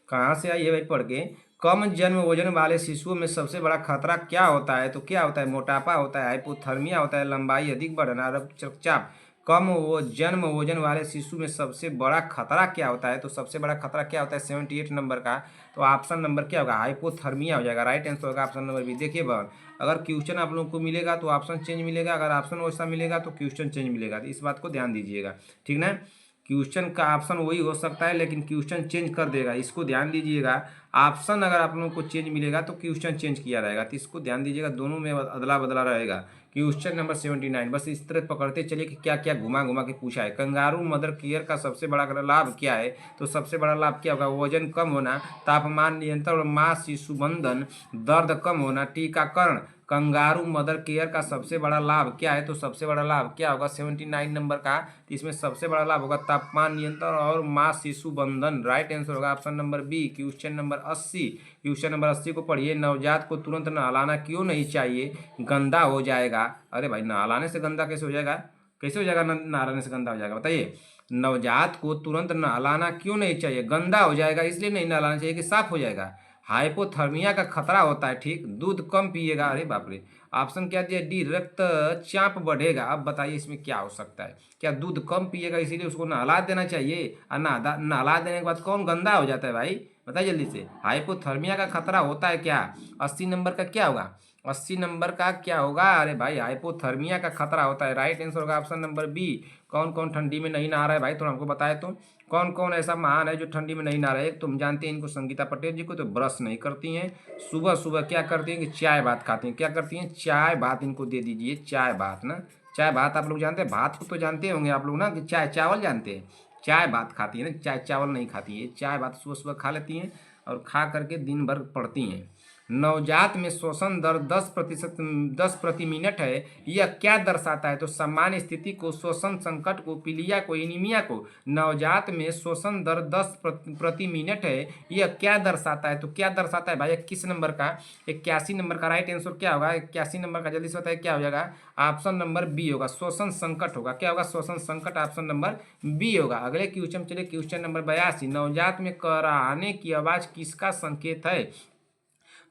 कहाँ से आई है भाई पढ़ के। कम जन्म वजन वाले शिशुओं में सबसे बड़ा खतरा क्या होता है? तो क्या होता है? मोटापा होता है, हाइपोथर्मिया होता है, लंबाई अधिक बढ़ना, रक्तचाप। कम वो जन्म वजन वाले शिशु में सबसे बड़ा खतरा क्या होता है? तो सबसे बड़ा खतरा क्या होता है 78 नंबर का? तो ऑप्शन नंबर क्या होगा? हाइपोथर्मिया हो जाएगा। राइट आंसर होगा ऑप्शन नंबर बी। देखिए बहन, अगर क्वेश्चन आप लोगों को मिलेगा तो ऑप्शन चेंज मिलेगा, अगर ऑप्शन वैसा मिलेगा तो क्वेश्चन चेंज मिलेगा। तो इस बात को ध्यान दीजिएगा, ठीक ना। क्वेश्चन का ऑप्शन वही हो सकता है लेकिन क्वेश्चन चेंज कर देगा, इसको ध्यान दीजिएगा। ऑप्शन अगर आप लोगों को चेंज मिलेगा तो क्वेश्चन चेंज किया रहेगा, तो इसको ध्यान दीजिएगा, दोनों में अदला बदला रहेगा। क्वेश्चन नंबर 79, बस इस तरह पकड़ते चलिए कि क्या क्या घुमा घुमा के पूछा है। कंगारू मदर केयर का सबसे बड़ा लाभ क्या है? तो सबसे बड़ा लाभ क्या होगा? वजन कम होना, तापमान नियंत्रण और मां शिशु बंधन, दर्द कम होना, टीकाकरण। कंगारू मदर केयर का सबसे बड़ा लाभ क्या है? तो सबसे बड़ा लाभ क्या होगा 79 नंबर का? तो इसमें सबसे बड़ा लाभ होगा तापमान नियंत्रण और मां शिशु बंधन। राइट आंसर होगा option number B. Question number 80, question number 80 को पढ़िए। नवजात को तुरंत नहलाना क्यों नहीं चाहिए? गंदा हो जाएगा। अरे भाई, नहलाने से गंदा कैसे हो जाएगा? कैसे हो जाएगा नहलाने से गंदा हो जाएगा, बताइए। नवजात को तुरंत नहलाना क्यों नहीं चाहिए? गंदा हो जाएगा इसलिए नहीं नहलाना चाहिए कि साफ हो जाएगा। हाइपोथर्मिया का खतरा होता है, ठीक। दूध कम पिएगा। अरे बाप रे, ऑप्शन क्या दिया? डी, रक्तचाप बढ़ेगा। अब बताइए इसमें क्या हो सकता है? क्या दूध कम पिएगा इसीलिए उसको नहला देना चाहिए? और नहला देने के बाद कौन गंदा हो जाता है भाई? बताइए जल्दी से। हाइपोथर्मिया का खतरा होता है क्या? 80 नंबर का क्या होगा? 80 नंबर का क्या होगा? अरे भाई, हाइपोथर्मिया का खतरा होता है। राइट आंसर होगा ऑप्शन नंबर बी। कौन कौन ठंडी में नहीं नहा रहा है भाई? थोड़ा हमको बताए तो। कौन कौन ऐसा महान है जो ठंडी में नहीं नहा रहे? तुम जानते हैं इनको, संगीता पटेल जी को। तो ब्रश नहीं करती हैं, सुबह सुबह क्या करती हैं कि चाय भात खाती हैं। क्या करती हैं? चाय भात इनको दे दीजिए, चाय भात ना। चाय भात आप लोग जानते हैं, भात को तो जानते होंगे आप लोग ना, कि चाय चावल जानते हैं। चाय भात खाती है ना, चाय चावल नहीं खाती है, चाय भात सुबह सुबह खा लेती हैं और खा करके दिन भर पढ़ती हैं। नवजात में श्वसन दर 10% 10 प्रति मिनट है, यह क्या दर्शाता है? तो सामान्य स्थिति को, श्वसन संकट को, पीलिया को, एनीमिया को। नवजात में श्वसन दर 10 प्रति मिनट है, यह क्या दर्शाता है? तो क्या दर्शाता है भाई? 21 नंबर का, 81 नंबर का राइट आंसर क्या होगा? 81 नंबर का जल्दी से बताइए क्या हो जाएगा? ऑप्शन नंबर बी होगा, श्वसन संकट होगा। क्या होगा? श्वसन संकट, ऑप्शन नंबर बी होगा। अगले क्वेश्चन चलिए, क्वेश्चन नंबर 82, नवजात में कराहने की आवाज किसका संकेत है?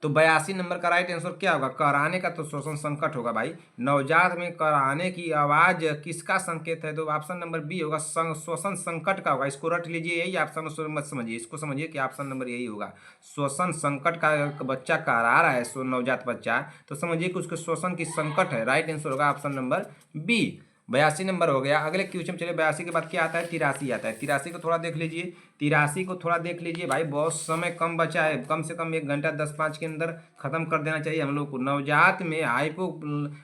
तो 82 नंबर का राइट आंसर क्या होगा? कराहने का तो श्वसन संकट होगा भाई। नवजात में कराहने की आवाज किसका संकेत है? तो ऑप्शन नंबर बी होगा, श्वसन संकट का होगा। इसको रट लीजिए, यही ऑप्शन मत समझिए, इसको समझिए कि ऑप्शन नंबर यही होगा। श्वसन संकट का बच्चा करा रहा है, नवजात बच्चा, तो समझिए कि उसके श्वसन की संकट है। राइट आंसर होगा ऑप्शन नंबर बी। 82 नंबर हो गया। अगले क्वेश्चन चलिए, 82 के बाद क्या आता है? 83 आता है। 83 को थोड़ा देख लीजिए, 83 को थोड़ा देख लीजिए भाई, बहुत समय कम बचा है, कम से कम 1 घंटा 10-5 के अंदर खत्म कर देना चाहिए हम लोग को। नवजात में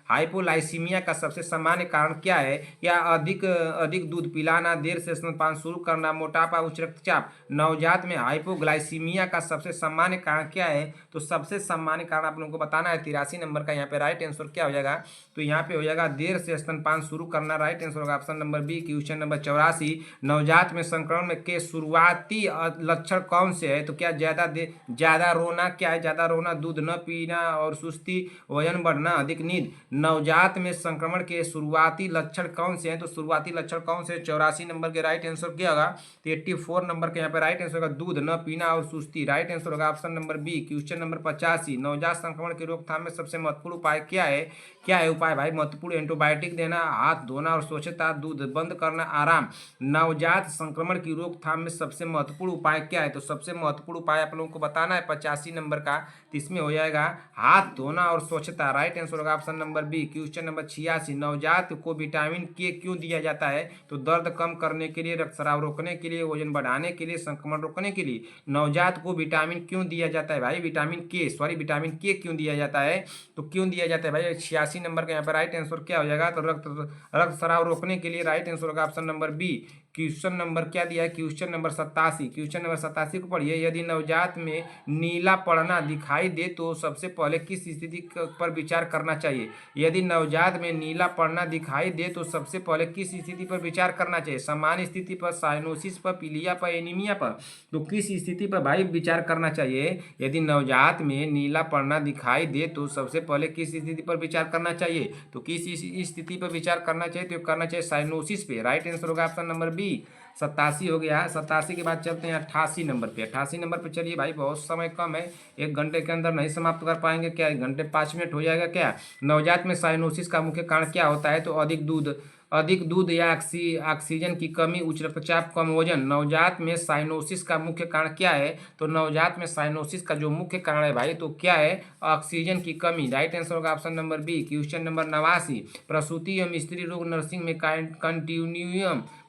हाइपोलाइसीमिया का सबसे सामान्य कारण क्या है? या अधिक अधिक दूध पिलाना, देर से स्तनपान शुरू करना, मोटापा, उच्च रक्तचाप। नवजात में हाइपोग्लाइसीमिया का सबसे सामान्य कारण क्या है? तो सबसे सामान्य कारण आप लोगों को बताना है। 83 नंबर का यहाँ पे राइट आंसर क्या हो जाएगा? तो यहाँ पे हो जाएगा देर से स्तनपान शुरू करना। राइट आंसर होगा option number B. Question number 84, नवजात में संक्रमण के शुरुआती लक्षण कौन से है? तो क्या ज्यादा रोना, क्या है? ज्यादा रोना, दूध न पीना और सुस्ती, वजन बढ़ना, अधिक नींद। नवजात में संक्रमण के शुरुआती लक्षण कौन से हैं? तो शुरुआती लक्षण कौन से? 84 नंबर के राइट आंसर क्या होगा? तो 84 नंबर के यहाँ पे राइट आंसर होगा दूध न पीना और सुस्ती। राइट आंसर होगा option number B. Question number 85, नवजात संक्रमण की रोकथाम में सबसे महत्वपूर्ण उपाय क्या है? क्या है उपाय भाई? महत्वपूर्ण, एंटीबायोटिक देना, हाथ धोना और स्वच्छता, दूध बंद करना, आराम। नवजात संक्रमण की रोकथाम में सबसे महत्वपूर्ण उपाय क्या है? तो सबसे महत्वपूर्ण उपाय आप लोगों को बताना है 85 नंबर का। तो इसमें हो जाएगा हाथ धोना और स्वच्छता। राइट आंसर होगा option number B. Question number 86, नवजात को विटामिन के क्यों दिया जाता है? तो दर्द कम करने के लिए, रक्तस्राव रोकने के लिए, वजन बढ़ाने के लिए, संक्रमण रोकने के लिए। नवजात को विटामिन क्यों दिया जाता है भाई? विटामिन के क्यों दिया जाता है? तो क्यों दिया जाता है भाई? 86 नंबर का यहाँ पर राइट आंसर क्या हो जाएगा? तो रक्तस्राव रोकने के लिए। राइट आंसर होगा option number B. Question number क्या दिया है? क्वेश्चन नंबर 87, क्वेश्चन नंबर 87 को पढ़िए। यदि नवजात में नीला पड़ना दिखाई दे तो सबसे पहले किस स्थिति पर विचार करना चाहिए? यदि नवजात में नीला पड़ना दिखाई दे तो सबसे पहले किस स्थिति पर विचार करना चाहिए? सामान्य स्थिति पर, साइनोसिस पर, पीलिया पर, एनीमिया पर। तो किस स्थिति पर भाई विचार करना चाहिए? यदि नवजात में नीला पड़ना दिखाई दे तो सबसे पहले किस स्थिति पर विचार करना चाहिए? तो किस स्थिति पर विचार करना चाहिए? तो करना चाहिए साइनोसिस पे। राइट आंसर होगा ऑप्शन नंबर बी, 87 हो गया। 87 के बाद चलते हैं 88 नंबर पे। 88 नंबर पे चलिए भाई, बहुत समय कम है, 1 घंटे के अंदर नहीं समाप्त कर पाएंगे क्या, 1 घंटे 5 मिनट हो जाएगा क्या। नवजात में साइनोसिस का मुख्य कारण क्या होता है, तो अधिक दूध या ऑक्सीजन की कमी, उच्च रक्तचाप, कम वजन। नवजात में साइनोसिस का मुख्य कारण क्या है, तो नवजात में साइनोसिस का जो मुख्य कारण है भाई, तो क्या है, ऑक्सीजन की कमी। राइट आंसर होगा option number B. Question number 89, प्रसूति एवं स्त्री रोग नर्सिंग में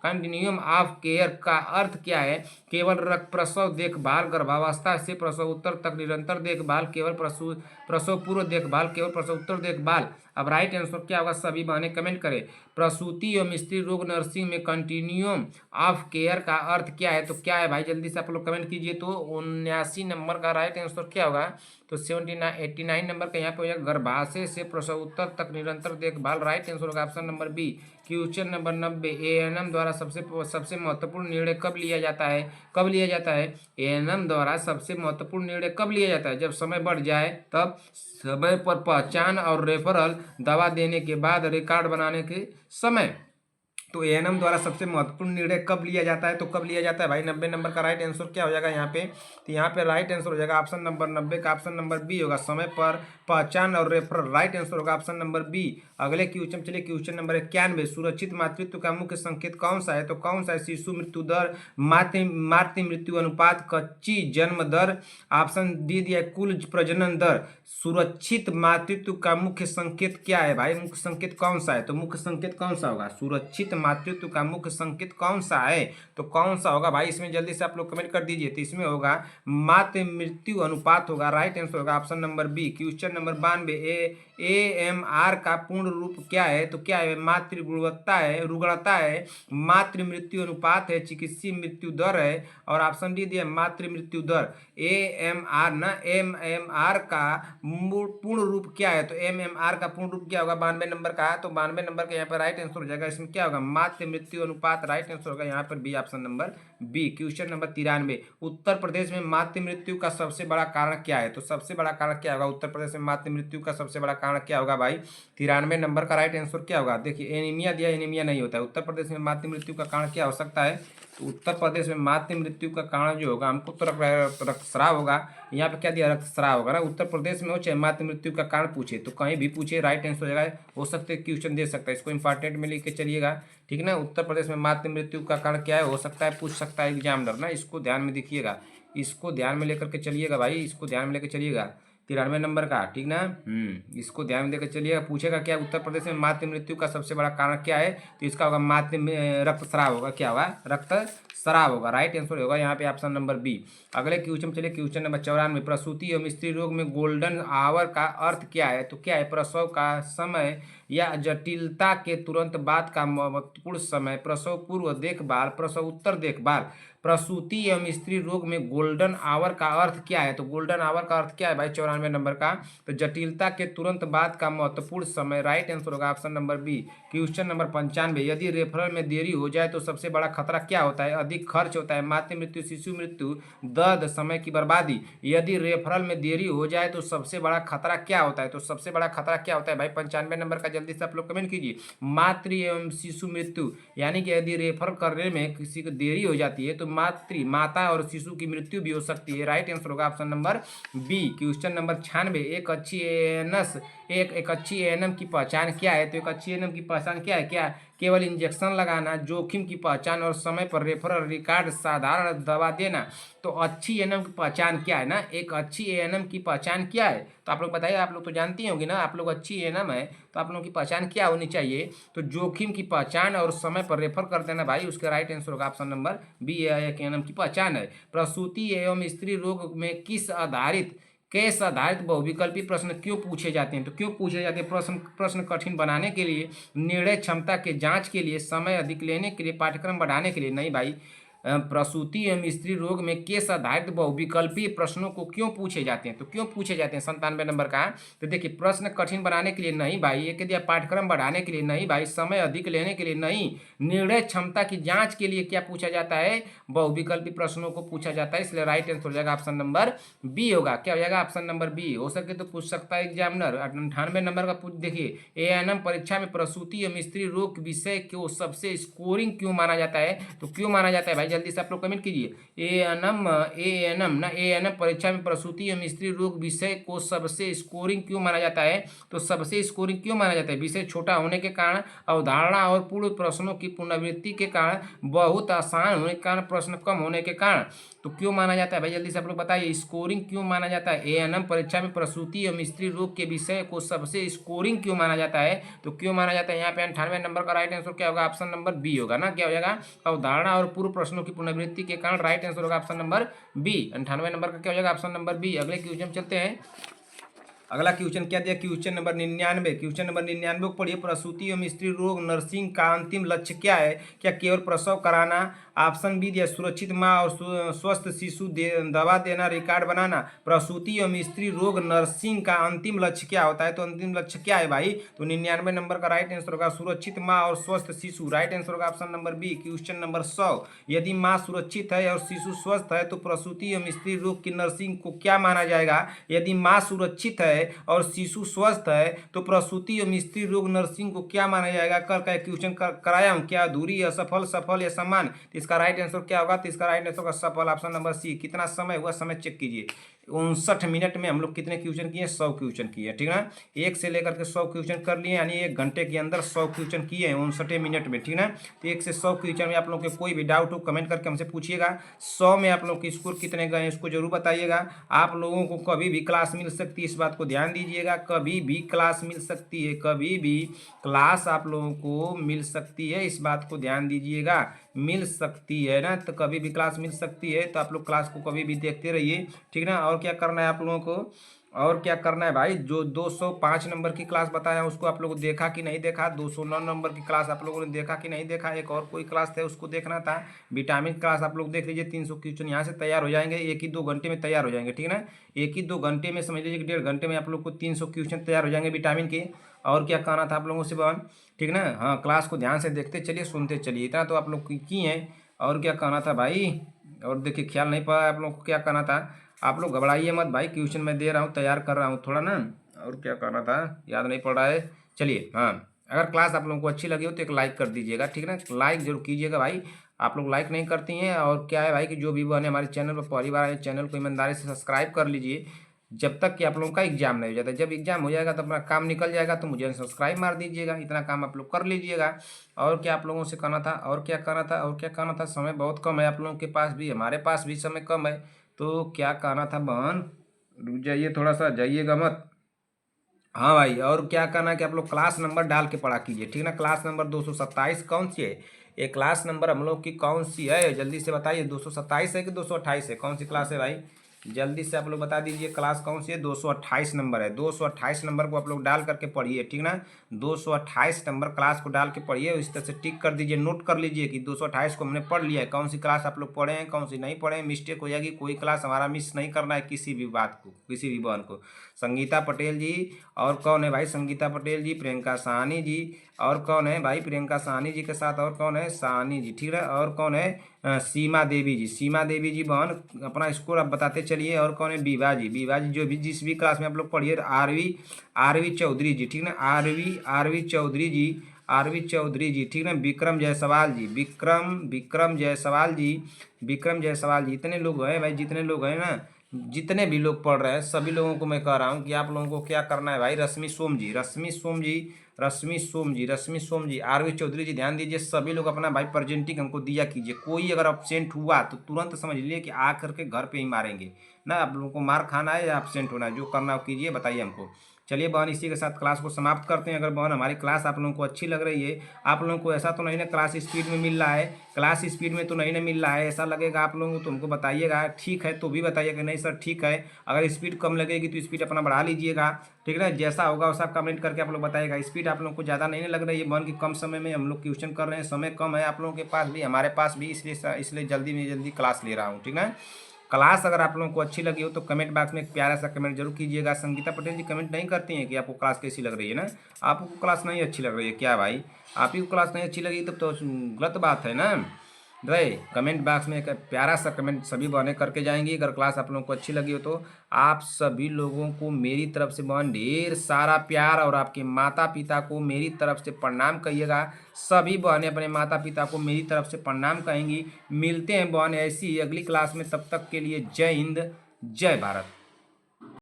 कंटिन्यूम ऑफ केयर का अर्थ क्या है, केवल प्रसव देखभाल, गर्भावस्था से प्रसव उत्तर तक निरंतर देखभाल, केवल प्रसव पूर्व देखभाल, केवल प्रसव उत्तर देखभाल। अब राइट आंसर क्या होगा, सभी बहनें कमेंट करें। प्रसूति एवं स्त्री रोग नर्सिंग में कंटिन्यूम ऑफ केयर का अर्थ क्या है, तो क्या है भाई, जल्दी से आप लोग कमेंट कीजिए। तो 79 नंबर का राइट आंसर क्या होगा, तो 89 नंबर का यहाँ पे हो जाएगा, गर्भाशय से प्रसव उत्तर तक निरंतर देखभाल। राइट आंसर होगा option number B. Question number 90, ANM द्वारा सबसे महत्वपूर्ण निर्णय कब लिया जाता है, एएनएम द्वारा सबसे महत्वपूर्ण निर्णय कब लिया जाता है, जब समय बढ़ जाए तब, समय पर पहचान और रेफरल, दवा देने के बाद, रिकॉर्ड बनाने के समय। तो एएनएम द्वारा सबसे महत्वपूर्ण निर्णय कब लिया जाता है, तो कब लिया जाता है भाई, 90 नंबर का राइट आंसर क्या हो जाएगा यहाँ पे, तो यहाँ पे राइट आंसर हो जाएगा ऑप्शन नंबर 90 का ऑप्शन नंबर बी होगा, समय पर पहचान और रेफरल। राइट आंसर होगा ऑप्शन नंबर बी। अगले क्वेश्चन चलिए, क्वेश्चन नंबर 91, सुरक्षित मातृत्व का मुख्य संकेत कौन सा है, तो कौन सा है, शिशु मृत्यु दर, मातृ मृत्यु अनुपात, कच्ची जन्म दर। ऑप्शन डी दिया कुल प्रजनन दर। सुरक्षित मातृत्व का मुख्य संकेत क्या है भाई, मुख्य संकेत कौन सा है, तो मुख्य संकेत कौन सा होगा, सुरक्षित मातृत्व का मुख्य संकेत कौन सा है, तो कौन सा होगा भाई, इसमें जल्दी से आप लोग कमेंट कर दीजिए। तो इसमें होगा मातृ मृत्यु अनुपात होगा। राइट आंसर होगा option number B. Question number 92, AMR का पूर्ण रूप क्या है, तो क्या है, मातृ रुग्णता है, मातृ मृत्यु अनुपात है, चिकित्सीय मृत्यु दर है, और ऑप्शन डी दिया मातृ मृत्यु दर। एमएमआर का पूर्ण रूप क्या है, तो एमएमआर का पूर्ण रूप क्या होगा, 92 नंबर का है, तो 92 नंबर का यहाँ पर राइट आंसर हो जाएगा। इसमें क्या होगा, मातृ मृत्यु अनुपात। राइट आंसर होगा यहाँ पर B option number B. Question number 93, उत्तर प्रदेश में मातृ मृत्यु का सबसे बड़ा कारण क्या है, तो सबसे बड़ा कारण क्या होगा, उत्तर प्रदेश में मातृ मृत्यु का सबसे बड़ा कारण क्या होगा भाई, 93 नंबर का राइट आंसर क्या होगा। देखिए एनीमिया दिया, एनीमिया नहीं होता है। उत्तर प्रदेश में मातृ मृत्यु का कारण क्या हो सकता है, तो उत्तर प्रदेश में मातृ मृत्यु का कारण जो होगा, हमको तो रक्तस्राव होगा। यहाँ पे क्या दिया, रक्तस्राव होगा ना। उत्तर प्रदेश में हो चाहे मातृ मृत्यु का कारण पूछे, तो कहीं भी पूछे राइट आंसर हो जाएगा। हो सकते क्वेश्चन दे सकता है, इसको इंपॉर्टेंट में लिख के चलिएगा, ठीक ना। उत्तर प्रदेश में मातृ मृत्यु का कारण क्या है, हो सकता है पूछ सकता है एग्जामिनर ना, इसको ध्यान में देखिएगा, इसको ध्यान में लेकर के चलिएगा भाई, इसको ध्यान में लेकर चलिएगा। 93 नंबर का, ठीक ना। इसको ध्यान में देकर चलिएगा। पूछेगा क्या, उत्तर प्रदेश में मातृ मृत्यु का सबसे बड़ा कारण क्या है, तो इसका होगा रक्तस्राव होगा। क्या होगा, रक्तस्राव होगा। राइट आंसर होगा यहाँ पे ऑप्शन नंबर बी। अगले क्वेश्चन चलिए, क्वेश्चन नंबर 94, प्रसूति एवं स्त्री रोग में गोल्डन आवर का अर्थ क्या है, तो क्या है, प्रसव का समय या जटिलता के तुरंत बाद का महत्वपूर्ण समय, प्रसव पूर्व देखभाल, प्रसव उत्तर देखभाल। प्रसूति एवं स्त्री रोग में गोल्डन आवर का अर्थ क्या है, तो गोल्डन आवर का अर्थ क्या है भाई, 94 नंबर का, तो जटिलता के तुरंत बाद का महत्वपूर्ण समय। राइट आंसर होगा option number B. Question number 95, यदि रेफरल में देरी हो जाए तो सबसे बड़ा खतरा क्या होता है, अधिक खर्च होता है, मातृ मृत्यु, शिशु मृत्यु, दर्द, समय की बर्बादी। यदि रेफरल में देरी हो जाए तो सबसे बड़ा खतरा क्या होता है, तो सबसे बड़ा खतरा क्या होता है भाई, 95 नंबर का, जल्दी से आप लोग कमेंट कीजिए। मातृ एवं शिशु मृत्यु, यानी कि यदि रेफर करने में किसी को देरी हो जाती है तो माता और शिशु की मृत्यु भी हो सकती है। राइट आंसर होगा option number B. Question number 96, एक अच्छी एएनएम की पहचान क्या है, तो एक अच्छी एएनएम की पहचान क्या है, क्या केवल इंजेक्शन लगाना, जोखिम की पहचान और समय पर रेफरल रिकॉर्ड, साधारण दवा देना। तो अच्छी एएनएम की पहचान क्या है ना, एक अच्छी एएनएम की पहचान क्या है, तो आप लोग बताइए, आप लोग तो जानती होंगे ना, आप लोग अच्छी एएनएम है तो आप लोगों की पहचान क्या होनी चाहिए, तो जोखिम की पहचान और समय पर रेफर कर देना भाई, उसका राइट आंसर होगा ऑप्शन नंबर बी। एक एएनएम की पहचान है। प्रसूति एवं स्त्री रोग में केस आधारित बहुविकल्पी प्रश्न क्यों पूछे जाते हैं, तो क्यों पूछे जाते हैं, प्रश्न कठिन बनाने के लिए, निर्णय क्षमता के जांच के लिए, समय अधिक लेने के लिए, पाठ्यक्रम बढ़ाने के लिए। नहीं भाई, प्रसूति एवं स्त्री रोग में केस आधारित बहुविकल्पीय प्रश्नों को क्यों पूछे जाते हैं? तो क्यों पूछे जाते हैं 97 नंबर का? तो देखिए, प्रश्न कठिन बनाने के लिए नहीं भाई, ये कह दिया पाठ्यक्रम बढ़ाने के लिए नहीं भाई, समय अधिक लेने के लिए नहीं, निर्णय क्षमता की जांच के लिए क्या पूछा जाता है? बहुविकल्पी प्रश्नों को पूछा जाता है। इसलिए राइट आंसर हो जाएगा ऑप्शन नंबर बी होगा। क्या हो जाएगा? Option number B. हो सके तो पूछ सकता है एग्जामिनर। 98 नंबर का पूछ, देखिए एएनएम परीक्षा में प्रसूति एवं स्त्री रोग विषय को सबसे स्कोरिंग क्यों माना जाता है? तो क्यों माना जाता है भाई? जल्दी से आप लोग कमेंट कीजिए। एएनएम परीक्षा में प्रसूति एवं स्त्री रोग विषय को सबसे स्कोरिंग क्यों माना जाता है? तो सबसे स्कोरिंग क्यों माना जाता है? विषय छोटा होने के कारण, अवधारणा और पूर्व प्रश्नों की पुनरावृत्ति के कारण, बहुत आसान होने के कारण, प्रश्न कम होने के कारण। तो क्यों माना जाता है भाई? जल्दी से आप लोग बताइए, स्कोरिंग क्यों माना जाता है? एएनएम परीक्षा में प्रसूति एवं स्त्री रोग के विषय को सबसे स्कोरिंग क्यों माना जाता है? तो क्यों माना जाता है? यहाँ पे 98 नंबर का राइट आंसर क्या होगा? ऑप्शन नंबर बी होगा ना। क्या हो जाएगा? अवधारणा और पूर्व प्रश्नों की पुनरावृत्ति के कारण राइट आंसर होगा ऑप्शन नंबर बी। 98 नंबर का क्या हो जाएगा? Option number B. अगले क्वेश्चन चलते हैं। अगला क्वेश्चन क्या दिया? Question number 99। क्वेश्चन नंबर 99 को पढ़िए। प्रसूति एवं स्त्री रोग नर्सिंग का अंतिम लक्ष्य क्या है? क्या केवल प्रसव कराना? ऑप्शन बी दिया सुरक्षित माँ और स्वस्थ शिशु दवा देना, रिकॉर्ड बनाना। प्रसूति एवं स्त्री रोग नर्सिंग का अंतिम लक्ष्य क्या होता है? तो अंतिम लक्ष्य क्या है भाई? तो 99 नंबर का राइट आंसर होगा सुरक्षित माँ और स्वस्थ शिशु। राइट आंसर होगा option number B. Question number 100, यदि माँ सुरक्षित है और शिशु स्वस्थ है तो प्रसूति एवं स्त्री रोग की नर्सिंग को क्या माना जाएगा? यदि माँ सुरक्षित है और शिशु स्वस्थ है तो प्रसूति एवं स्त्री रोग नर्सिंग को क्या माना जाएगा? कल का क्वेश्चन कराया हूं, क्या अधूरी, असफल, सफल या समान? तो इसका राइट आंसर क्या होगा? तो इसका राइट आंसर होगा सफल, ऑप्शन नंबर सी। कितना समय हुआ? समय चेक कीजिए। 59 मिनट में हम लोग कितने क्वेश्चन किए? 100 क्वेश्चन किए, ठीक ना। एक से लेकर के 100 क्वेश्चन कर लिए, यानी 1 घंटे के अंदर 100 क्वेश्चन किए हैं 59 मिनट में, ठीक ना। तो 1 से 100 क्वेश्चन में आप लोग के कोई भी डाउट हो कमेंट करके हमसे पूछिएगा। 100 में आप लोग के स्कोर कितने गए इसको जरूर बताइएगा। आप लोगों को कभी भी क्लास मिल सकती है, इस बात को ध्यान दीजिएगा। कभी भी क्लास मिल सकती है, कभी भी क्लास आप लोगों को मिल सकती है, इस बात को ध्यान दीजिएगा। मिल सकती है ना, तो कभी भी क्लास मिल सकती है, तो आप लोग क्लास को कभी भी देखते रहिए, ठीक ना। और क्या करना है आप लोगों को? और क्या करना है भाई? जो 205 नंबर की क्लास बताया उसको आप लोगों देखा कि नहीं देखा? 209 नंबर की क्लास आप लोगों ने देखा कि नहीं देखा? एक और कोई क्लास थे उसको देखना था, विटामिन क्लास आप लोग देख लीजिए। 300 क्वेश्चन यहाँ से तैयार हो जाएंगे, 1 ही 2 घंटे में तैयार हो जाएंगे, ठीक ना। 1 ही 2 घंटे में, समझ लीजिए कि 1.5 घंटे में आप लोग को 300 क्वेश्चन तैयार हो जाएंगे विटामिन के। और क्या कहना था आप लोगों से बहन, ठीक ना। हाँ, क्लास को ध्यान से देखते चलिए, सुनते चलिए, इतना तो आप लोग की हैं। और क्या कहना था भाई? और देखिए, ख्याल नहीं पड़ा आप लोग को क्या कहना था। आप लोग घबराइए मत भाई, क्वेश्चन मैं दे रहा हूँ, तैयार कर रहा हूँ थोड़ा ना। और क्या कहना था, याद नहीं पड़ रहा है। चलिए, हाँ, अगर क्लास आप लोगों को अच्छी लगी हो तो एक लाइक कर दीजिएगा, ठीक ना। लाइक जरूर कीजिएगा भाई, आप लोग लाइक नहीं करती हैं। और क्या है भाई कि जो भी बने हमारे चैनल पर पहली बार आए, चैनल को ईमानदारी से सब्सक्राइब कर लीजिए, जब तक कि आप लोगों का एग्जाम नहीं हो जाता। जब एग्जाम हो जाएगा तो अपना काम निकल जाएगा, तो मुझे सब्सक्राइब मार दीजिएगा, इतना काम आप लोग कर लीजिएगा। और क्या आप लोगों से कहना था? और क्या कहना था? और क्या कहना था? समय बहुत कम है आप लोगों के पास भी, हमारे पास भी समय कम है। तो क्या कहना था बहन? रुक जाइए थोड़ा सा, जाइएगा मत। हाँ भाई, और क्या कहना है कि आप लोग क्लास नंबर डाल के पढ़ा कीजिए, ठीक ना। क्लास नंबर 227 कौन सी है? ये क्लास नंबर हम लोग की कौन सी है? जल्दी से बताइए। 227 है कि 228 है? कौन सी क्लास है भाई? जल्दी से आप लोग बता दीजिए, क्लास कौन सी है? 228 नंबर है। 228 नंबर को आप लोग डाल करके पढ़िए, ठीक ना। 228 नंबर क्लास को डाल के पढ़िए, इस तरह से टिक कर दीजिए, नोट कर लीजिए कि 228 को हमने पढ़ लिया है। कौन सी क्लास आप लोग पढ़े हैं, कौन सी नहीं पढ़े हैं, मिस्टेक हो जाएगी। कोई क्लास हमारा मिस नहीं करना है, किसी भी बात को, किसी भी बहन को। संगीता पटेल जी, और कौन है भाई? संगीता पटेल जी, प्रियंका साहनी जी, और कौन है भाई? प्रियंका साहनी जी के साथ और कौन है? साहनी जी, ठीक है। और कौन है? सीमा देवी जी। सीमा देवी जी बहन अपना स्कोर आप बताते चलिए। और कौन है? विभा जी। विभा जी जो भी जिस भी क्लास में आप लोग पढ़िए। आरवी चौधरी जी, ठीक ना। आरवी चौधरी जी, आरवी चौधरी जी, ठीक ना। विक्रम जायसवाल जी, विक्रम जायसवाल जी, विक्रम जायसवाल जी। इतने लोग हैं भाई, जितने लोग हैं ना, जितने भी लोग पढ़ रहे हैं सभी लोगों को मैं कह रहा हूँ कि आप लोगों को क्या करना है भाई। रश्मि सोम जी, रश्मि सोम जी, रश्मि सोम जी, रश्मि सोम जी, आरवी चौधरी जी, ध्यान दीजिए। सभी लोग अपना भाई प्रेजेंटिंग हमको दिया कीजिए। कोई अगर एब्सेंट हुआ तो तुरंत समझ लीजिए कि आ करके घर पे ही मारेंगे ना। आप लोगों को मार खाना है या एब्सेंट होना है, जो करना हो कीजिए, बताइए हमको, चलिए बहन, इसी के साथ क्लास को समाप्त करते हैं। अगर बहन हमारी क्लास आप लोगों को अच्छी लग रही है, आप लोगों को ऐसा तो नहीं ना क्लास स्पीड में मिल रहा है, क्लास स्पीड में तो नहीं ना मिल रहा है, ऐसा लगेगा आप लोगों को तो हमको बताइएगा, ठीक है तो भी बताइएगा कि नहीं सर ठीक है। अगर स्पीड कम लगेगी तो स्पीड अपना बढ़ा लीजिएगा, ठीक है ना। जैसा होगा वैसा कमेंट करके आप लोग बताइएगा। स्पीड आप लोगों को ज़्यादा नहीं लग रही है बहन कि कम समय में हम लोग ट्यूशन कर रहे हैं, समय कम है आप लोगों के पास भी, हमारे पास भी, इसलिए जल्दी में जल्दी क्लास ले रहा हूँ, ठीक है। क्लास अगर आप लोगों को अच्छी लगी हो तो कमेंट बॉक्स में एक प्यारा सा कमेंट जरूर कीजिएगा। संगीता पटेल जी कमेंट नहीं करती हैं कि आपको क्लास कैसी लग रही है ना, आपको क्लास नहीं अच्छी लग रही है क्या भाई? आप ही को क्लास नहीं अच्छी लगी तब तो गलत बात है ना भाई। कमेंट बॉक्स में एक प्यारा सा कमेंट सभी बहनें करके जाएंगी अगर क्लास आप लोगों को अच्छी लगी हो तो। आप सभी लोगों को मेरी तरफ से बहन ढेर सारा प्यार, और आपके माता पिता को मेरी तरफ से प्रणाम कहिएगा। सभी बहनें अपने माता पिता को मेरी तरफ से प्रणाम कहेंगी। मिलते हैं बहन ऐसी ही अगली क्लास में, तब तक के लिए जय हिंद, जय भारत।